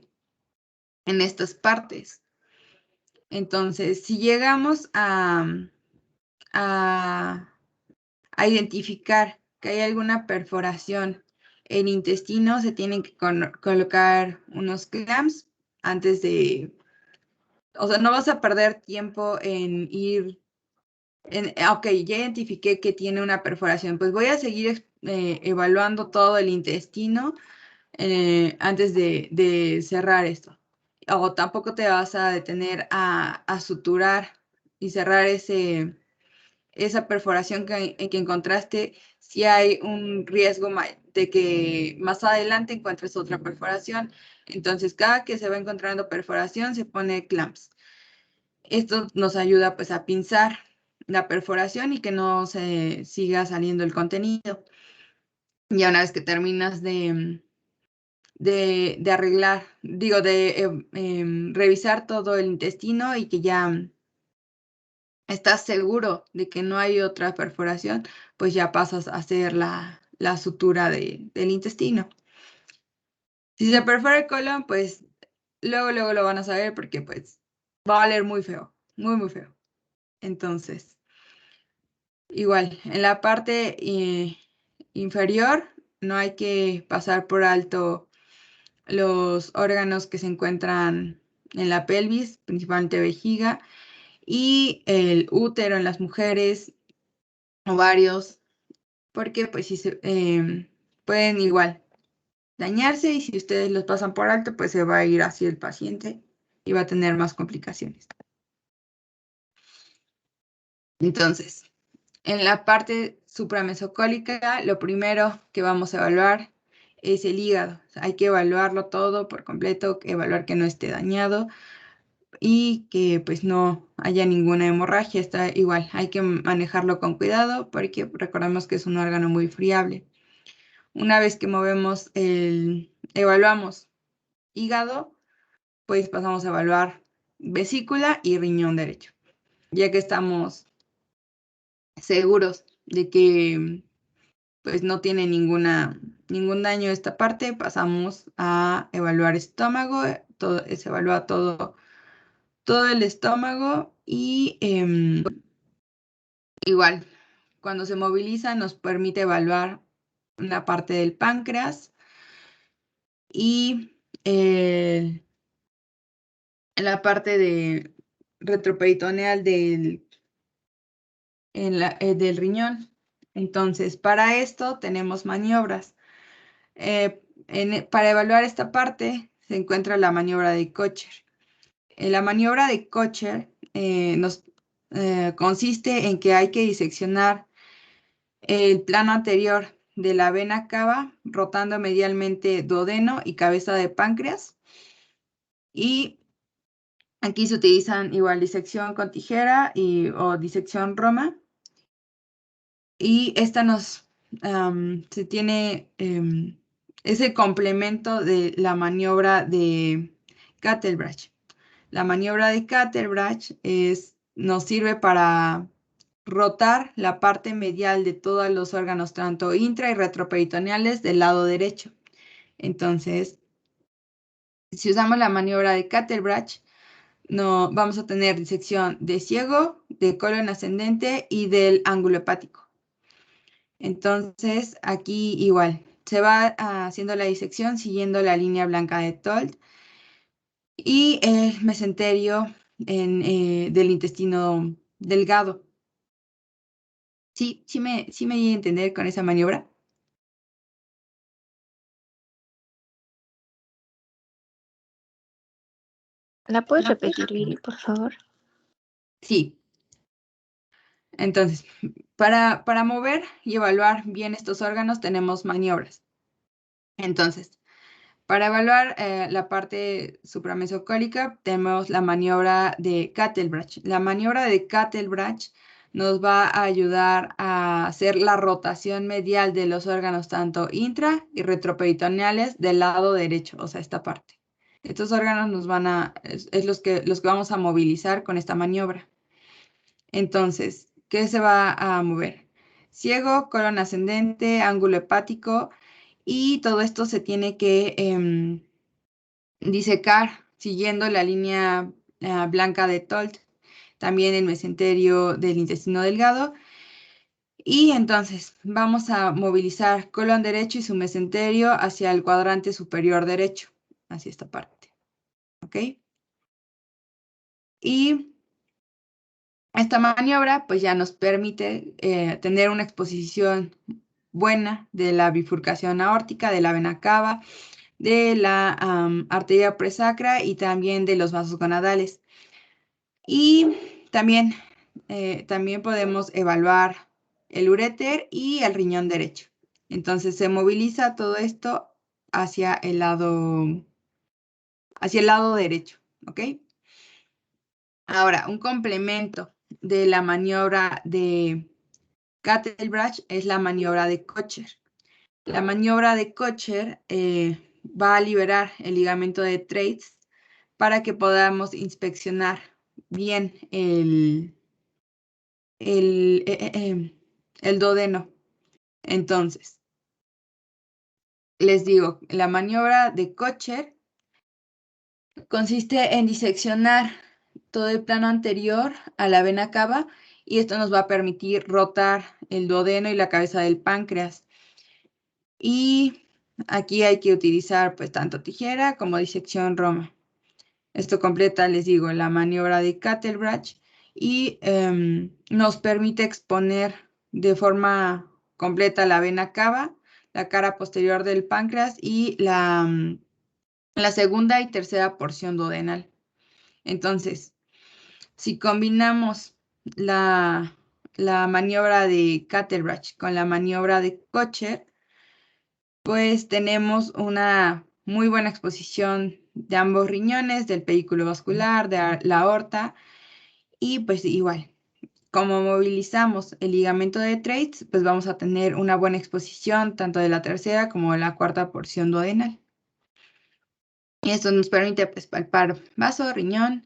estas partes. Entonces, si llegamos a identificar que hay alguna perforación el intestino se tienen que colocar unos clamps antes de, o sea, no vas a perder tiempo en ir, ok, ya identifiqué que tiene una perforación, pues voy a seguir evaluando todo el intestino antes de cerrar esto. O tampoco te vas a detener a suturar y cerrar esa perforación que encontraste si hay un riesgo de que más adelante encuentres otra perforación. Entonces, cada que se va encontrando perforación, se pone clamps. Esto nos ayuda pues a pinzar la perforación y que no se siga saliendo el contenido. Ya una vez que terminas de arreglar, digo, de revisar todo el intestino y que ya estás seguro de que no hay otra perforación, pues ya pasas a hacer la sutura del intestino. Si se perfora el colon, pues luego lo van a saber porque pues va a valer muy feo, muy, muy feo. Entonces, igual, en la parte inferior no hay que pasar por alto los órganos que se encuentran en la pelvis, principalmente vejiga, y el útero en las mujeres, ovarios, porque pues si pueden igual dañarse y si ustedes los pasan por alto, pues se va a ir hacia el paciente y va a tener más complicaciones. Entonces, en la parte supramesocólica, lo primero que vamos a evaluar es el hígado. Hay que evaluarlo todo por completo, evaluar que no esté dañado y que pues no haya ninguna hemorragia. Está igual, hay que manejarlo con cuidado porque recordemos que es un órgano muy friable. Una vez que evaluamos hígado, pues pasamos a evaluar vesícula y riñón derecho. Ya que estamos seguros de que pues no tiene ningún daño esta parte, pasamos a evaluar estómago, se evalúa todo el estómago y igual, cuando se moviliza nos permite evaluar la parte del páncreas y la parte de retroperitoneal del riñón. Entonces, para esto tenemos maniobras. Para evaluar esta parte se encuentra la maniobra de Kocher. La maniobra de Kocher consiste en que hay que diseccionar el plano anterior de la vena cava rotando medialmente duodeno y cabeza de páncreas. Y aquí se utilizan igual disección con tijera o disección Roma. Y esta se tiene, es el complemento de la maniobra de Cattelbrach. La maniobra de Cattelbrach nos sirve para rotar la parte medial de todos los órganos, tanto intra y retroperitoneales del lado derecho. Entonces, si usamos la maniobra de Cattelbrach, vamos a tener disección de ciego, de colon ascendente y del ángulo hepático. Entonces, aquí igual, se va haciendo la disección siguiendo la línea blanca de Told y el mesenterio del intestino delgado. Sí me di a entender con esa maniobra.
¿La puedes repetir, Viri, por favor?
Sí. Entonces, para mover y evaluar bien estos órganos tenemos maniobras. Entonces, para evaluar la parte supramesocólica tenemos la maniobra de Cattelbrach. La maniobra de Cattelbrach nos va a ayudar a hacer la rotación medial de los órganos tanto intra y retroperitoneales del lado derecho, o sea, esta parte. Estos órganos es los que vamos a movilizar con esta maniobra. Entonces, ¿qué se va a mover? Ciego, colon ascendente, ángulo hepático y todo esto se tiene que disecar siguiendo la línea blanca de Tolt, también el mesenterio del intestino delgado Y entonces vamos a movilizar colon derecho y su mesenterio hacia el cuadrante superior derecho, hacia esta parte. ¿Ok? Y esta maniobra pues ya nos permite tener una exposición buena de la bifurcación aórtica, de la vena cava, de la arteria presacra y también de los vasos gonadales. Y también podemos evaluar el uréter y el riñón derecho. Entonces se moviliza todo esto hacia el lado derecho, ¿ok? Ahora, un complemento de la maniobra de Kettlebrush es la maniobra de Kocher. La maniobra de Kocher va a liberar el ligamento de Treitz para que podamos inspeccionar bien el duodeno. Entonces, les digo, la maniobra de Kocher consiste en diseccionar todo el plano anterior a la vena cava y esto nos va a permitir rotar el duodeno y la cabeza del páncreas. Y aquí hay que utilizar pues tanto tijera como disección Roma. Esto completa, les digo, la maniobra de Kettlebrush y nos permite exponer de forma completa la vena cava, la cara posterior del páncreas y la segunda y tercera porción duodenal. Entonces, si combinamos la maniobra de Kettlebrush con la maniobra de Kocher, pues tenemos una muy buena exposición de ambos riñones, del pedículo vascular, de la aorta, y pues igual, como movilizamos el ligamento de Treitz, pues vamos a tener una buena exposición tanto de la tercera como de la cuarta porción duodenal. Y esto nos permite pues palpar vaso, riñón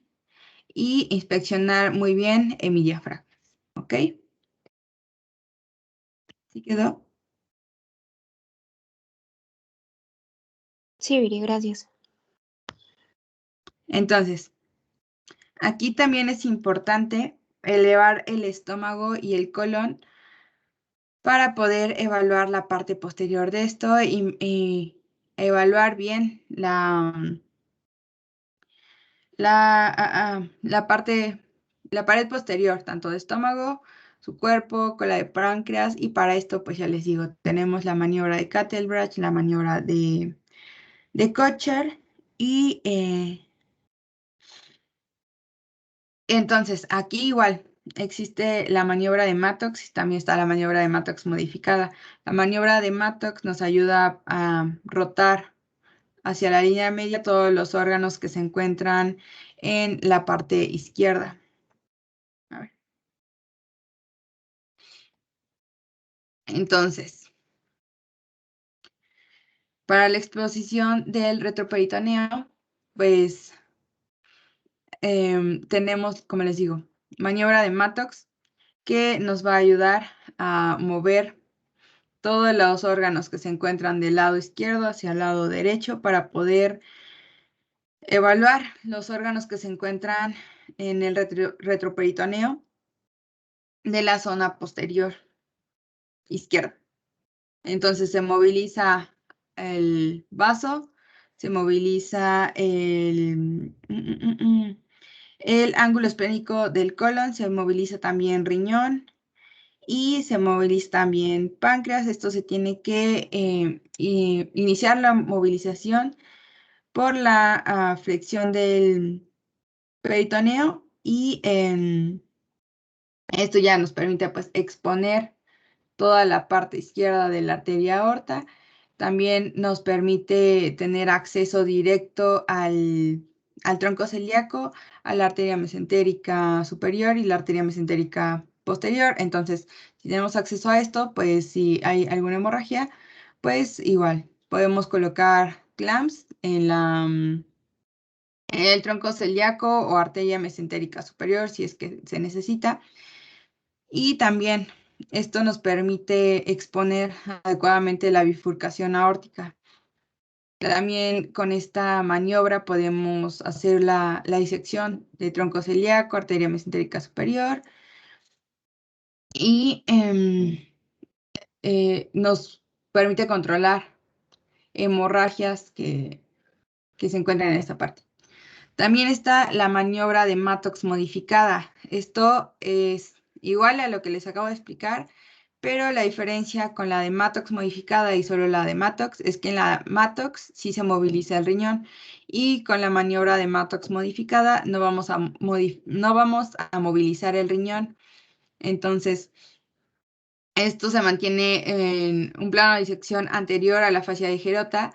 y inspeccionar muy bien hemidiafragmas, ¿ok? ¿Sí quedó?
Sí, Viri, gracias.
Entonces, aquí también es importante elevar el estómago y el colon para poder evaluar la parte posterior de esto y evaluar bien la pared posterior, tanto de estómago, su cuerpo, cola de páncreas, y para esto, pues ya les digo, tenemos la maniobra de Kettlebrush, la maniobra de Kocher, y entonces aquí igual existe la maniobra de Mattox y también está la maniobra de Mattox modificada. La maniobra de Mattox nos ayuda a rotar hacia la línea media todos los órganos que se encuentran en la parte izquierda. A ver. Entonces, para la exposición del retroperitoneo, pues tenemos, como les digo, maniobra de Mattox que nos va a ayudar a mover todos los órganos que se encuentran del lado izquierdo hacia el lado derecho para poder evaluar los órganos que se encuentran en el retroperitoneo de la zona posterior izquierda. Entonces se moviliza el vaso, se moviliza el ángulo esplénico del colon, se moviliza también riñón y se moviliza también páncreas. Esto se tiene que iniciar la movilización por la flexión del peritoneo y esto ya nos permite pues exponer toda la parte izquierda de la arteria aorta. También nos permite tener acceso directo al tronco celíaco, a la arteria mesentérica superior y la arteria mesentérica posterior. Entonces, si tenemos acceso a esto, pues si hay alguna hemorragia, pues igual podemos colocar clamps en el tronco celíaco o arteria mesentérica superior si es que se necesita. Y también esto nos permite exponer adecuadamente la bifurcación aórtica. También con esta maniobra podemos hacer la disección de tronco celíaco, arteria mesentérica superior. Y nos permite controlar hemorragias que se encuentran en esta parte. También está la maniobra de Mattox modificada. Esto es igual a lo que les acabo de explicar, pero la diferencia con la de Mattox modificada y solo la de Mattox es que en la Mattox sí se moviliza el riñón y con la maniobra de Mattox modificada no vamos a movilizar el riñón. Entonces, esto se mantiene en un plano de disección anterior a la fascia de Gerota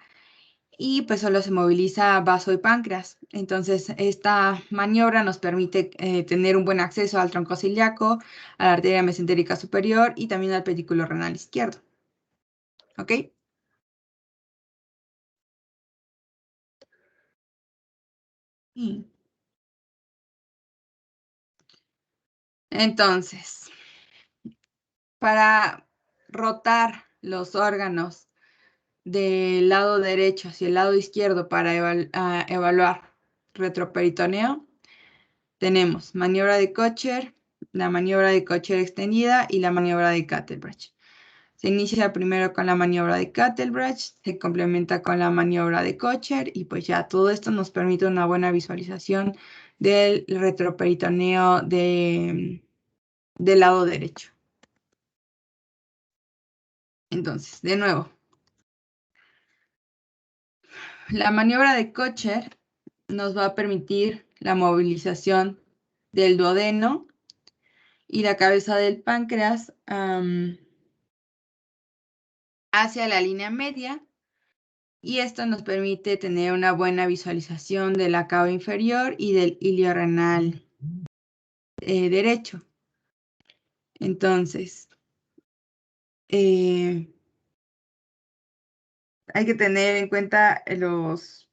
y pues solo se moviliza vaso y páncreas. Entonces, esta maniobra nos permite tener un buen acceso al tronco ciliaco, a la arteria mesentérica superior y también al pedículo renal izquierdo. ¿Ok? Entonces, para rotar los órganos del lado derecho hacia el lado izquierdo para evaluar retroperitoneo, tenemos maniobra de Kocher, la maniobra de Kocher extendida y la maniobra de Kettlebridge. Se inicia primero con la maniobra de Kettlebridge, se complementa con la maniobra de Kocher y pues ya todo esto nos permite una buena visualización del retroperitoneo del lado derecho. Entonces, de nuevo, la maniobra de Kocher nos va a permitir la movilización del duodeno y la cabeza del páncreas hacia la línea media, y esto nos permite tener una buena visualización de la cava inferior y del ilio renal derecho. Entonces, hay que tener en cuenta los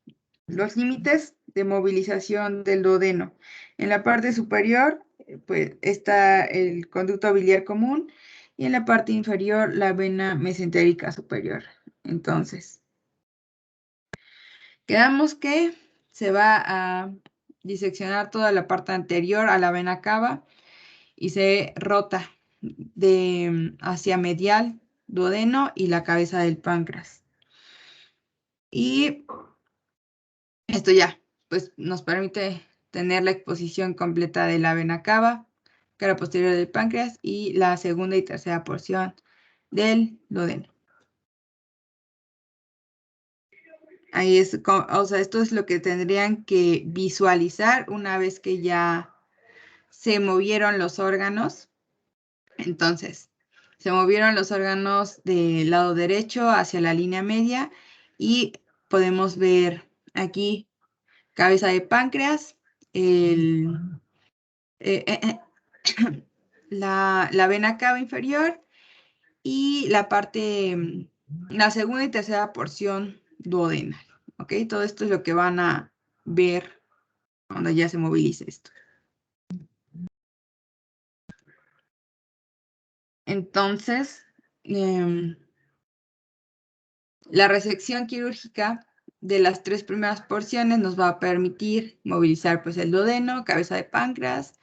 límites de movilización del duodeno. En la parte superior, pues está el conducto biliar común y en la parte inferior la vena mesentérica superior. Entonces, quedamos que se va a diseccionar toda la parte anterior a la vena cava y se rota hacia medial, duodeno y la cabeza del páncreas. Y esto ya, pues nos permite tener la exposición completa de la vena cava, cara posterior del páncreas y la segunda y tercera porción del duodeno. Ahí es, o sea, esto es lo que tendrían que visualizar una vez que ya se movieron los órganos. Entonces, se movieron los órganos del lado derecho hacia la línea media y podemos ver aquí cabeza de páncreas, la vena cava inferior y la parte, la segunda y tercera porción duodenal. ¿Ok? Todo esto es lo que van a ver cuando ya se movilice esto. Entonces, la resección quirúrgica de las tres primeras porciones nos va a permitir movilizar pues el duodeno, cabeza de páncreas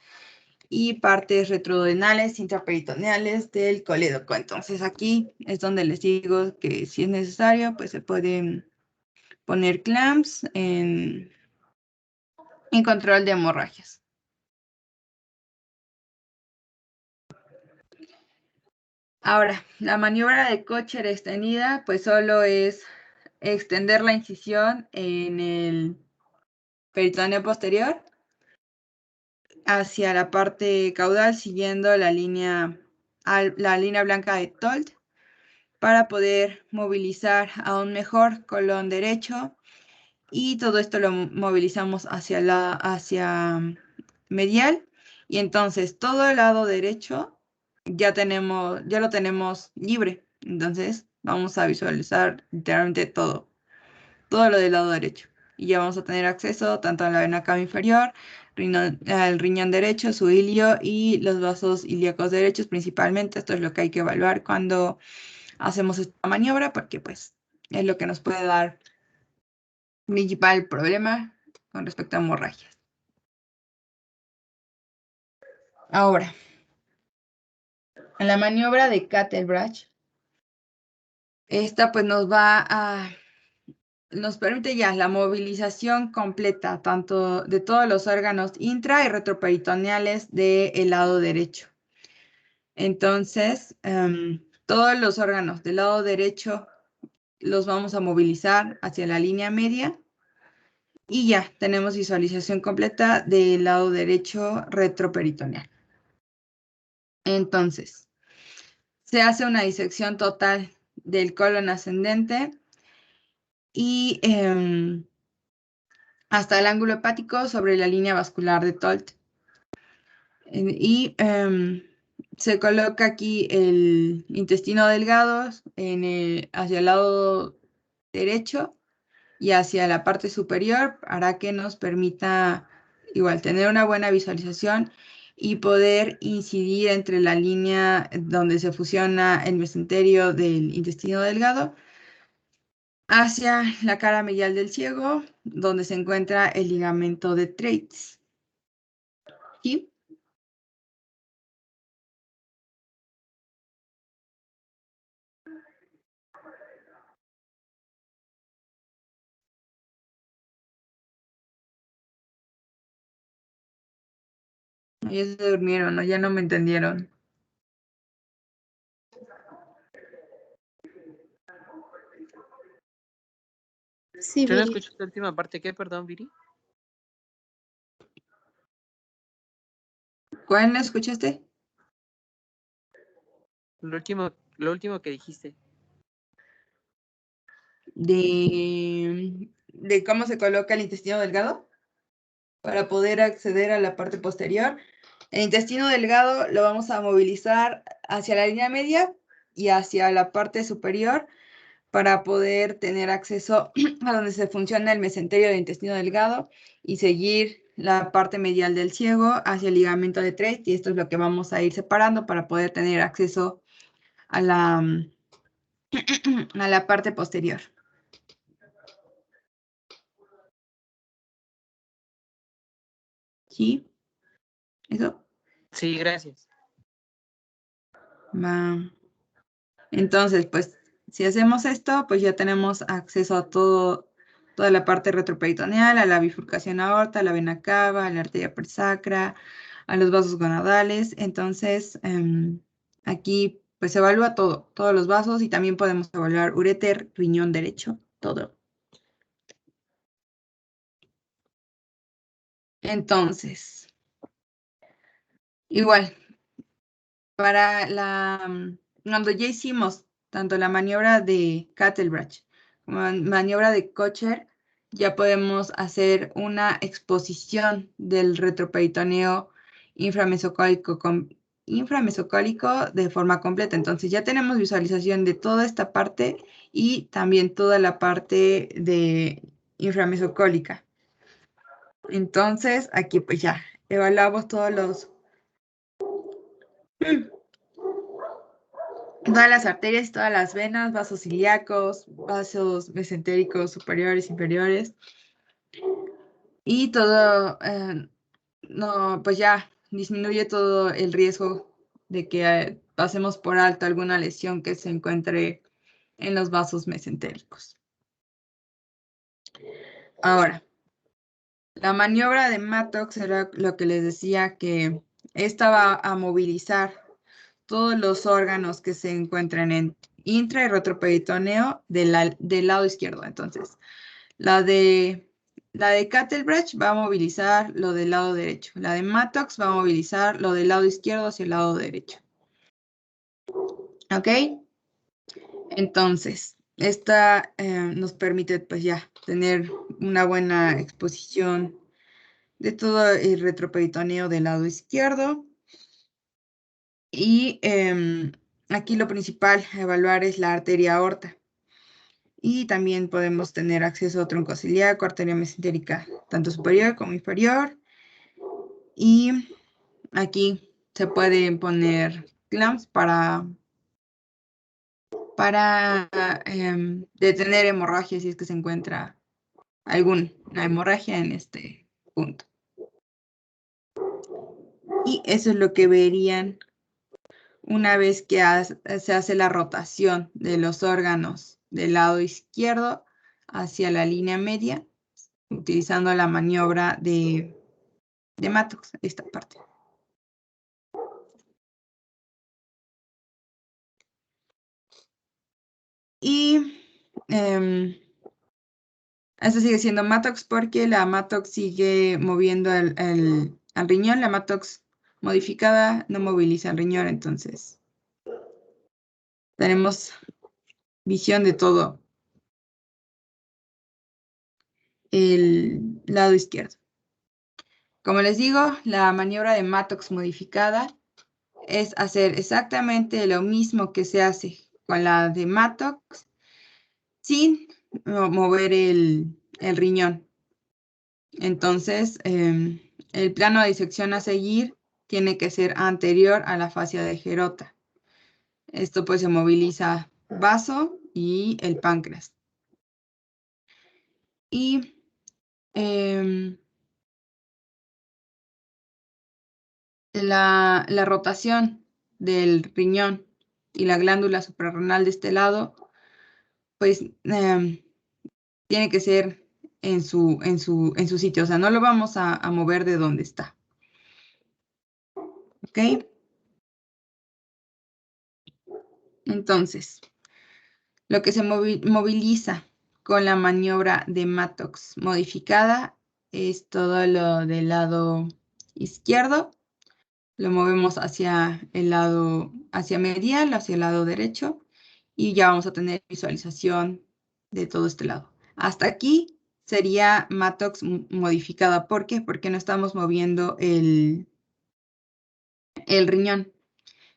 y partes retroduodenales, intraperitoneales del colédoco. Entonces aquí es donde les digo que si es necesario, pues se pueden poner clamps en control de hemorragias. Ahora, la maniobra de Kocher extendida, pues solo es extender la incisión en el peritoneo posterior hacia la parte caudal siguiendo la línea blanca de Tolt para poder movilizar aún mejor colon derecho, y todo esto lo movilizamos hacia medial, y entonces todo el lado derecho ya lo tenemos libre. Entonces vamos a visualizar literalmente todo lo del lado derecho. Y ya vamos a tener acceso tanto a la vena cava inferior, al riñón derecho, su ilio y los vasos ilíacos derechos principalmente. Esto es lo que hay que evaluar cuando hacemos esta maniobra, porque pues es lo que nos puede dar principal problema con respecto a hemorragias. Ahora, en la maniobra de Kettlebridge, Esta pues nos permite ya la movilización completa, tanto de todos los órganos intra y retroperitoneales del lado derecho. Entonces, todos los órganos del lado derecho los vamos a movilizar hacia la línea media y ya tenemos visualización completa del lado derecho retroperitoneal. Entonces, se hace una disección total del colon ascendente y hasta el ángulo hepático sobre la línea vascular de Tolt. Y se coloca aquí el intestino delgado hacia el lado derecho y hacia la parte superior para que nos permita igual tener una buena visualización y poder incidir entre la línea donde se fusiona el mesenterio del intestino delgado hacia la cara medial del ciego, donde se encuentra el ligamento de Treitz. ¿Sí? Ya se durmieron, ¿no? Ya no me entendieron.
Sí,
Yo no
Viri.
escuché la última parte. ¿Qué? Perdón, Viri.
¿Cuál no escuchaste?
Lo último que dijiste.
De cómo se coloca el intestino delgado para poder acceder a la parte posterior. El intestino delgado lo vamos a movilizar hacia la línea media y hacia la parte superior para poder tener acceso a donde se funciona el mesenterio del intestino delgado y seguir la parte medial del ciego hacia el ligamento de Treitz, y esto es lo que vamos a ir separando para poder tener acceso a la parte posterior. ¿Sí? ¿Eso?
Sí, gracias.
Va. Entonces, pues, si hacemos esto, pues ya tenemos acceso a toda la parte retroperitoneal, a la bifurcación aorta, a la vena cava, a la arteria presacra, a los vasos gonadales. Entonces, aquí pues se evalúa todos los vasos, y también podemos evaluar uréter, riñón derecho, todo. Entonces, igual, para cuando ya hicimos tanto la maniobra de Kettlebratch como la maniobra de Kocher, ya podemos hacer una exposición del retroperitoneo inframesocólico de forma completa. Entonces ya tenemos visualización de toda esta parte y también toda la parte de inframesocólica. Entonces aquí pues ya evaluamos todas las arterias, todas las venas, vasos ilíacos, vasos mesentéricos superiores, inferiores. Y todo, no, pues ya disminuye todo el riesgo de que pasemos por alto alguna lesión que se encuentre en los vasos mesentéricos. Ahora, la maniobra de Mattox era lo que les decía, que esta va a movilizar todos los órganos que se encuentran en intra y retroperitoneo del lado izquierdo. Entonces, la de Kettlebratch va a movilizar lo del lado derecho. La de Mattox va a movilizar lo del lado izquierdo hacia el lado derecho. ¿Ok? Entonces, esta nos permite pues ya tener una buena exposición de todo el retroperitoneo del lado izquierdo. Y aquí lo principal a evaluar es la arteria aorta. Y también podemos tener acceso a tronco ciliaco, arteria mesentérica, tanto superior como inferior. Y aquí se pueden poner clamps para detener hemorragia si es que se encuentra alguna hemorragia en este punto. Y eso es lo que verían una vez que se hace la rotación de los órganos del lado izquierdo hacia la línea media, utilizando la maniobra de Mattox, esta parte. Y esto sigue siendo Mattox porque la Mattox sigue moviendo al riñón. La Mattox modificada no moviliza el riñón, entonces tenemos visión de todo el lado izquierdo. Como les digo, la maniobra de Mattox modificada es hacer exactamente lo mismo que se hace con la de Mattox sin mover el riñón. Entonces, el plano de disección a seguir tiene que ser anterior a la fascia de Gerota. Esto pues se moviliza vaso y el páncreas. Y la rotación del riñón y la glándula suprarrenal de este lado, pues tiene que ser en su sitio. O sea, no lo vamos a mover de donde está. ¿Ok? Entonces, lo que se moviliza con la maniobra de Mattox modificada es todo lo del lado izquierdo. Lo movemos hacia el lado, hacia medial, hacia el lado derecho. Y ya vamos a tener visualización de todo este lado. Hasta aquí sería Mattox modificada. ¿Por qué? Porque no estamos moviendo el riñón.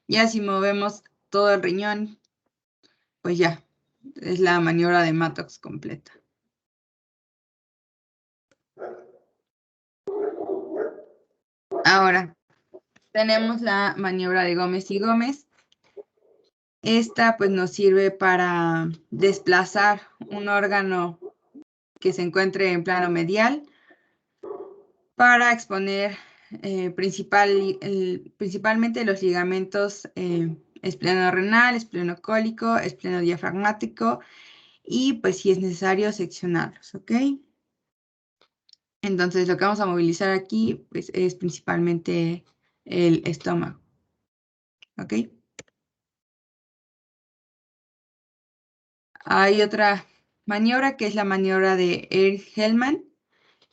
Ya si movemos todo el riñón, pues ya, es la maniobra de Mattox completa. Ahora, tenemos la maniobra de Gómez y Gómez. Esta pues nos sirve para desplazar un órgano que se encuentre en plano medial para exponer principalmente los ligamentos esplenorenal, esplenocólico, esplenodiafragmático y pues si es necesario seccionarlos, ¿ok? Entonces lo que vamos a movilizar aquí pues es principalmente el estómago, ¿ok? Hay otra maniobra que es la maniobra de Ehrlich-Hellman.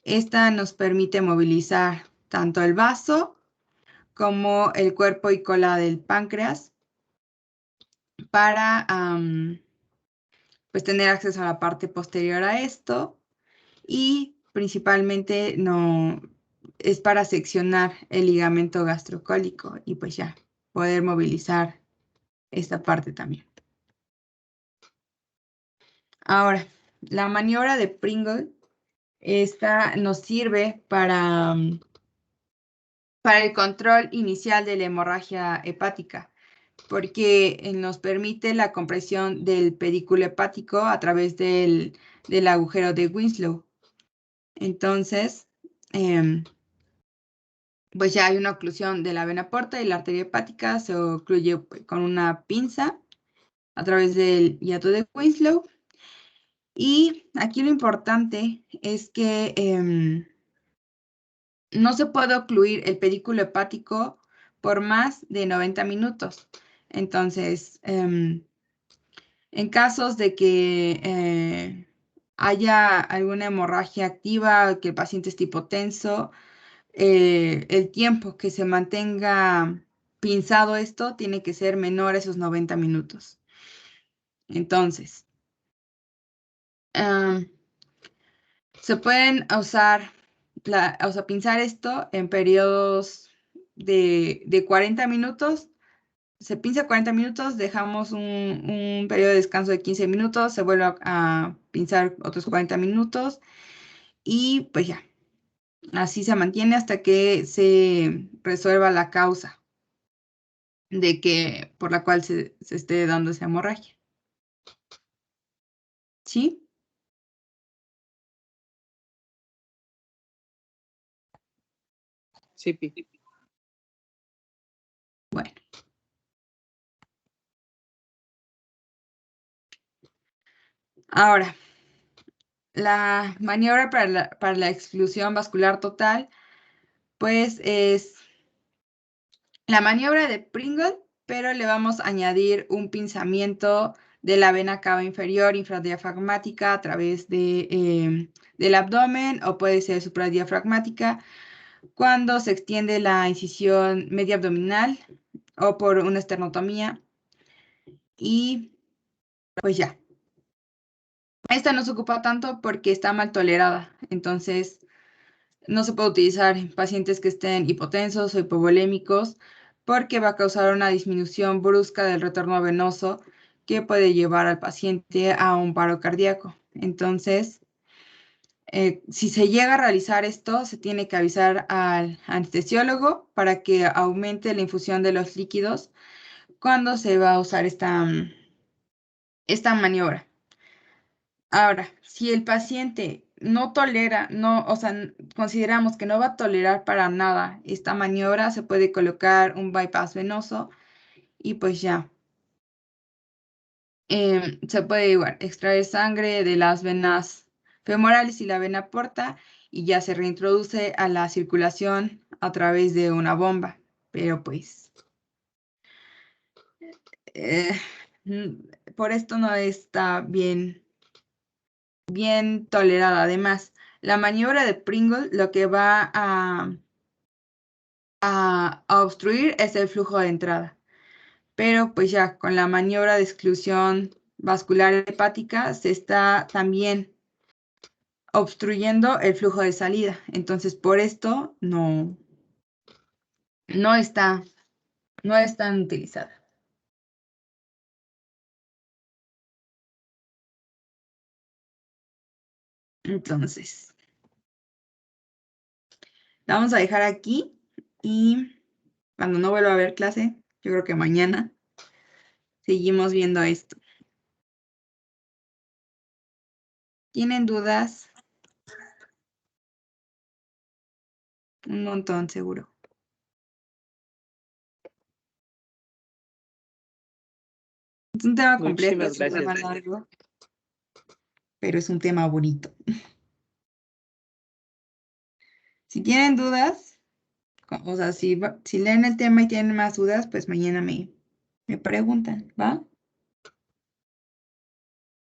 Esta nos permite movilizar tanto el vaso como el cuerpo y cola del páncreas para pues tener acceso a la parte posterior a esto y principalmente no es para seccionar el ligamento gastrocólico y pues ya poder movilizar esta parte también. Ahora, la maniobra de Pringle, esta nos sirve para el control inicial de la hemorragia hepática, porque nos permite la compresión del pedículo hepático a través del agujero de Winslow. Entonces, pues ya hay una oclusión de la vena porta y la arteria hepática se ocluye con una pinza a través del hiato de Winslow. Y aquí lo importante es que no se puede ocluir el pedículo hepático por más de 90 minutos. Entonces, en casos de que haya alguna hemorragia activa, que el paciente esté hipotenso, el tiempo que se mantenga pinzado esto tiene que ser menor a esos 90 minutos. Entonces, se pueden usar, pinzar esto en periodos de 40 minutos. Se pinza 40 minutos, dejamos un periodo de descanso de 15 minutos, se vuelve a pinzar otros 40 minutos y pues ya, así se mantiene hasta que se resuelva la causa por la cual se esté dando esa hemorragia. ¿Sí?
Sí, Pi.
Bueno. Ahora, la maniobra para la exclusión vascular total, pues es la maniobra de Pringle, pero le vamos a añadir un pinzamiento de la vena cava inferior infradiafragmática a través del abdomen, o puede ser supradiafragmática cuando se extiende la incisión media abdominal o por una esternotomía. Y pues ya. Esta no se ocupa tanto porque está mal tolerada, entonces no se puede utilizar en pacientes que estén hipotensos o hipovolémicos porque va a causar una disminución brusca del retorno venoso que puede llevar al paciente a un paro cardíaco. Entonces, si se llega a realizar esto, se tiene que avisar al anestesiólogo para que aumente la infusión de los líquidos cuando se va a usar esta maniobra. Ahora, si el paciente no tolera, o sea, consideramos que no va a tolerar para nada esta maniobra, se puede colocar un bypass venoso y pues ya. Se puede igual extraer sangre de las venas femorales y la vena porta y ya se reintroduce a la circulación a través de una bomba. Pero pues, por esto no está bien tolerada. Además, la maniobra de Pringle lo que va a obstruir es el flujo de entrada. Pero pues ya con la maniobra de exclusión vascular hepática se está también obstruyendo el flujo de salida. Entonces, por esto no es tan utilizada. Entonces, la vamos a dejar aquí y cuando no vuelva a haber clase, yo creo que mañana, seguimos viendo esto. ¿Tienen dudas? Un montón, seguro. Es un tema complejo,
Muchísimas
es un tema
gracias.
largo, pero es un tema bonito. Si tienen dudas, o sea, si leen el tema y tienen más dudas, pues mañana me preguntan, ¿va?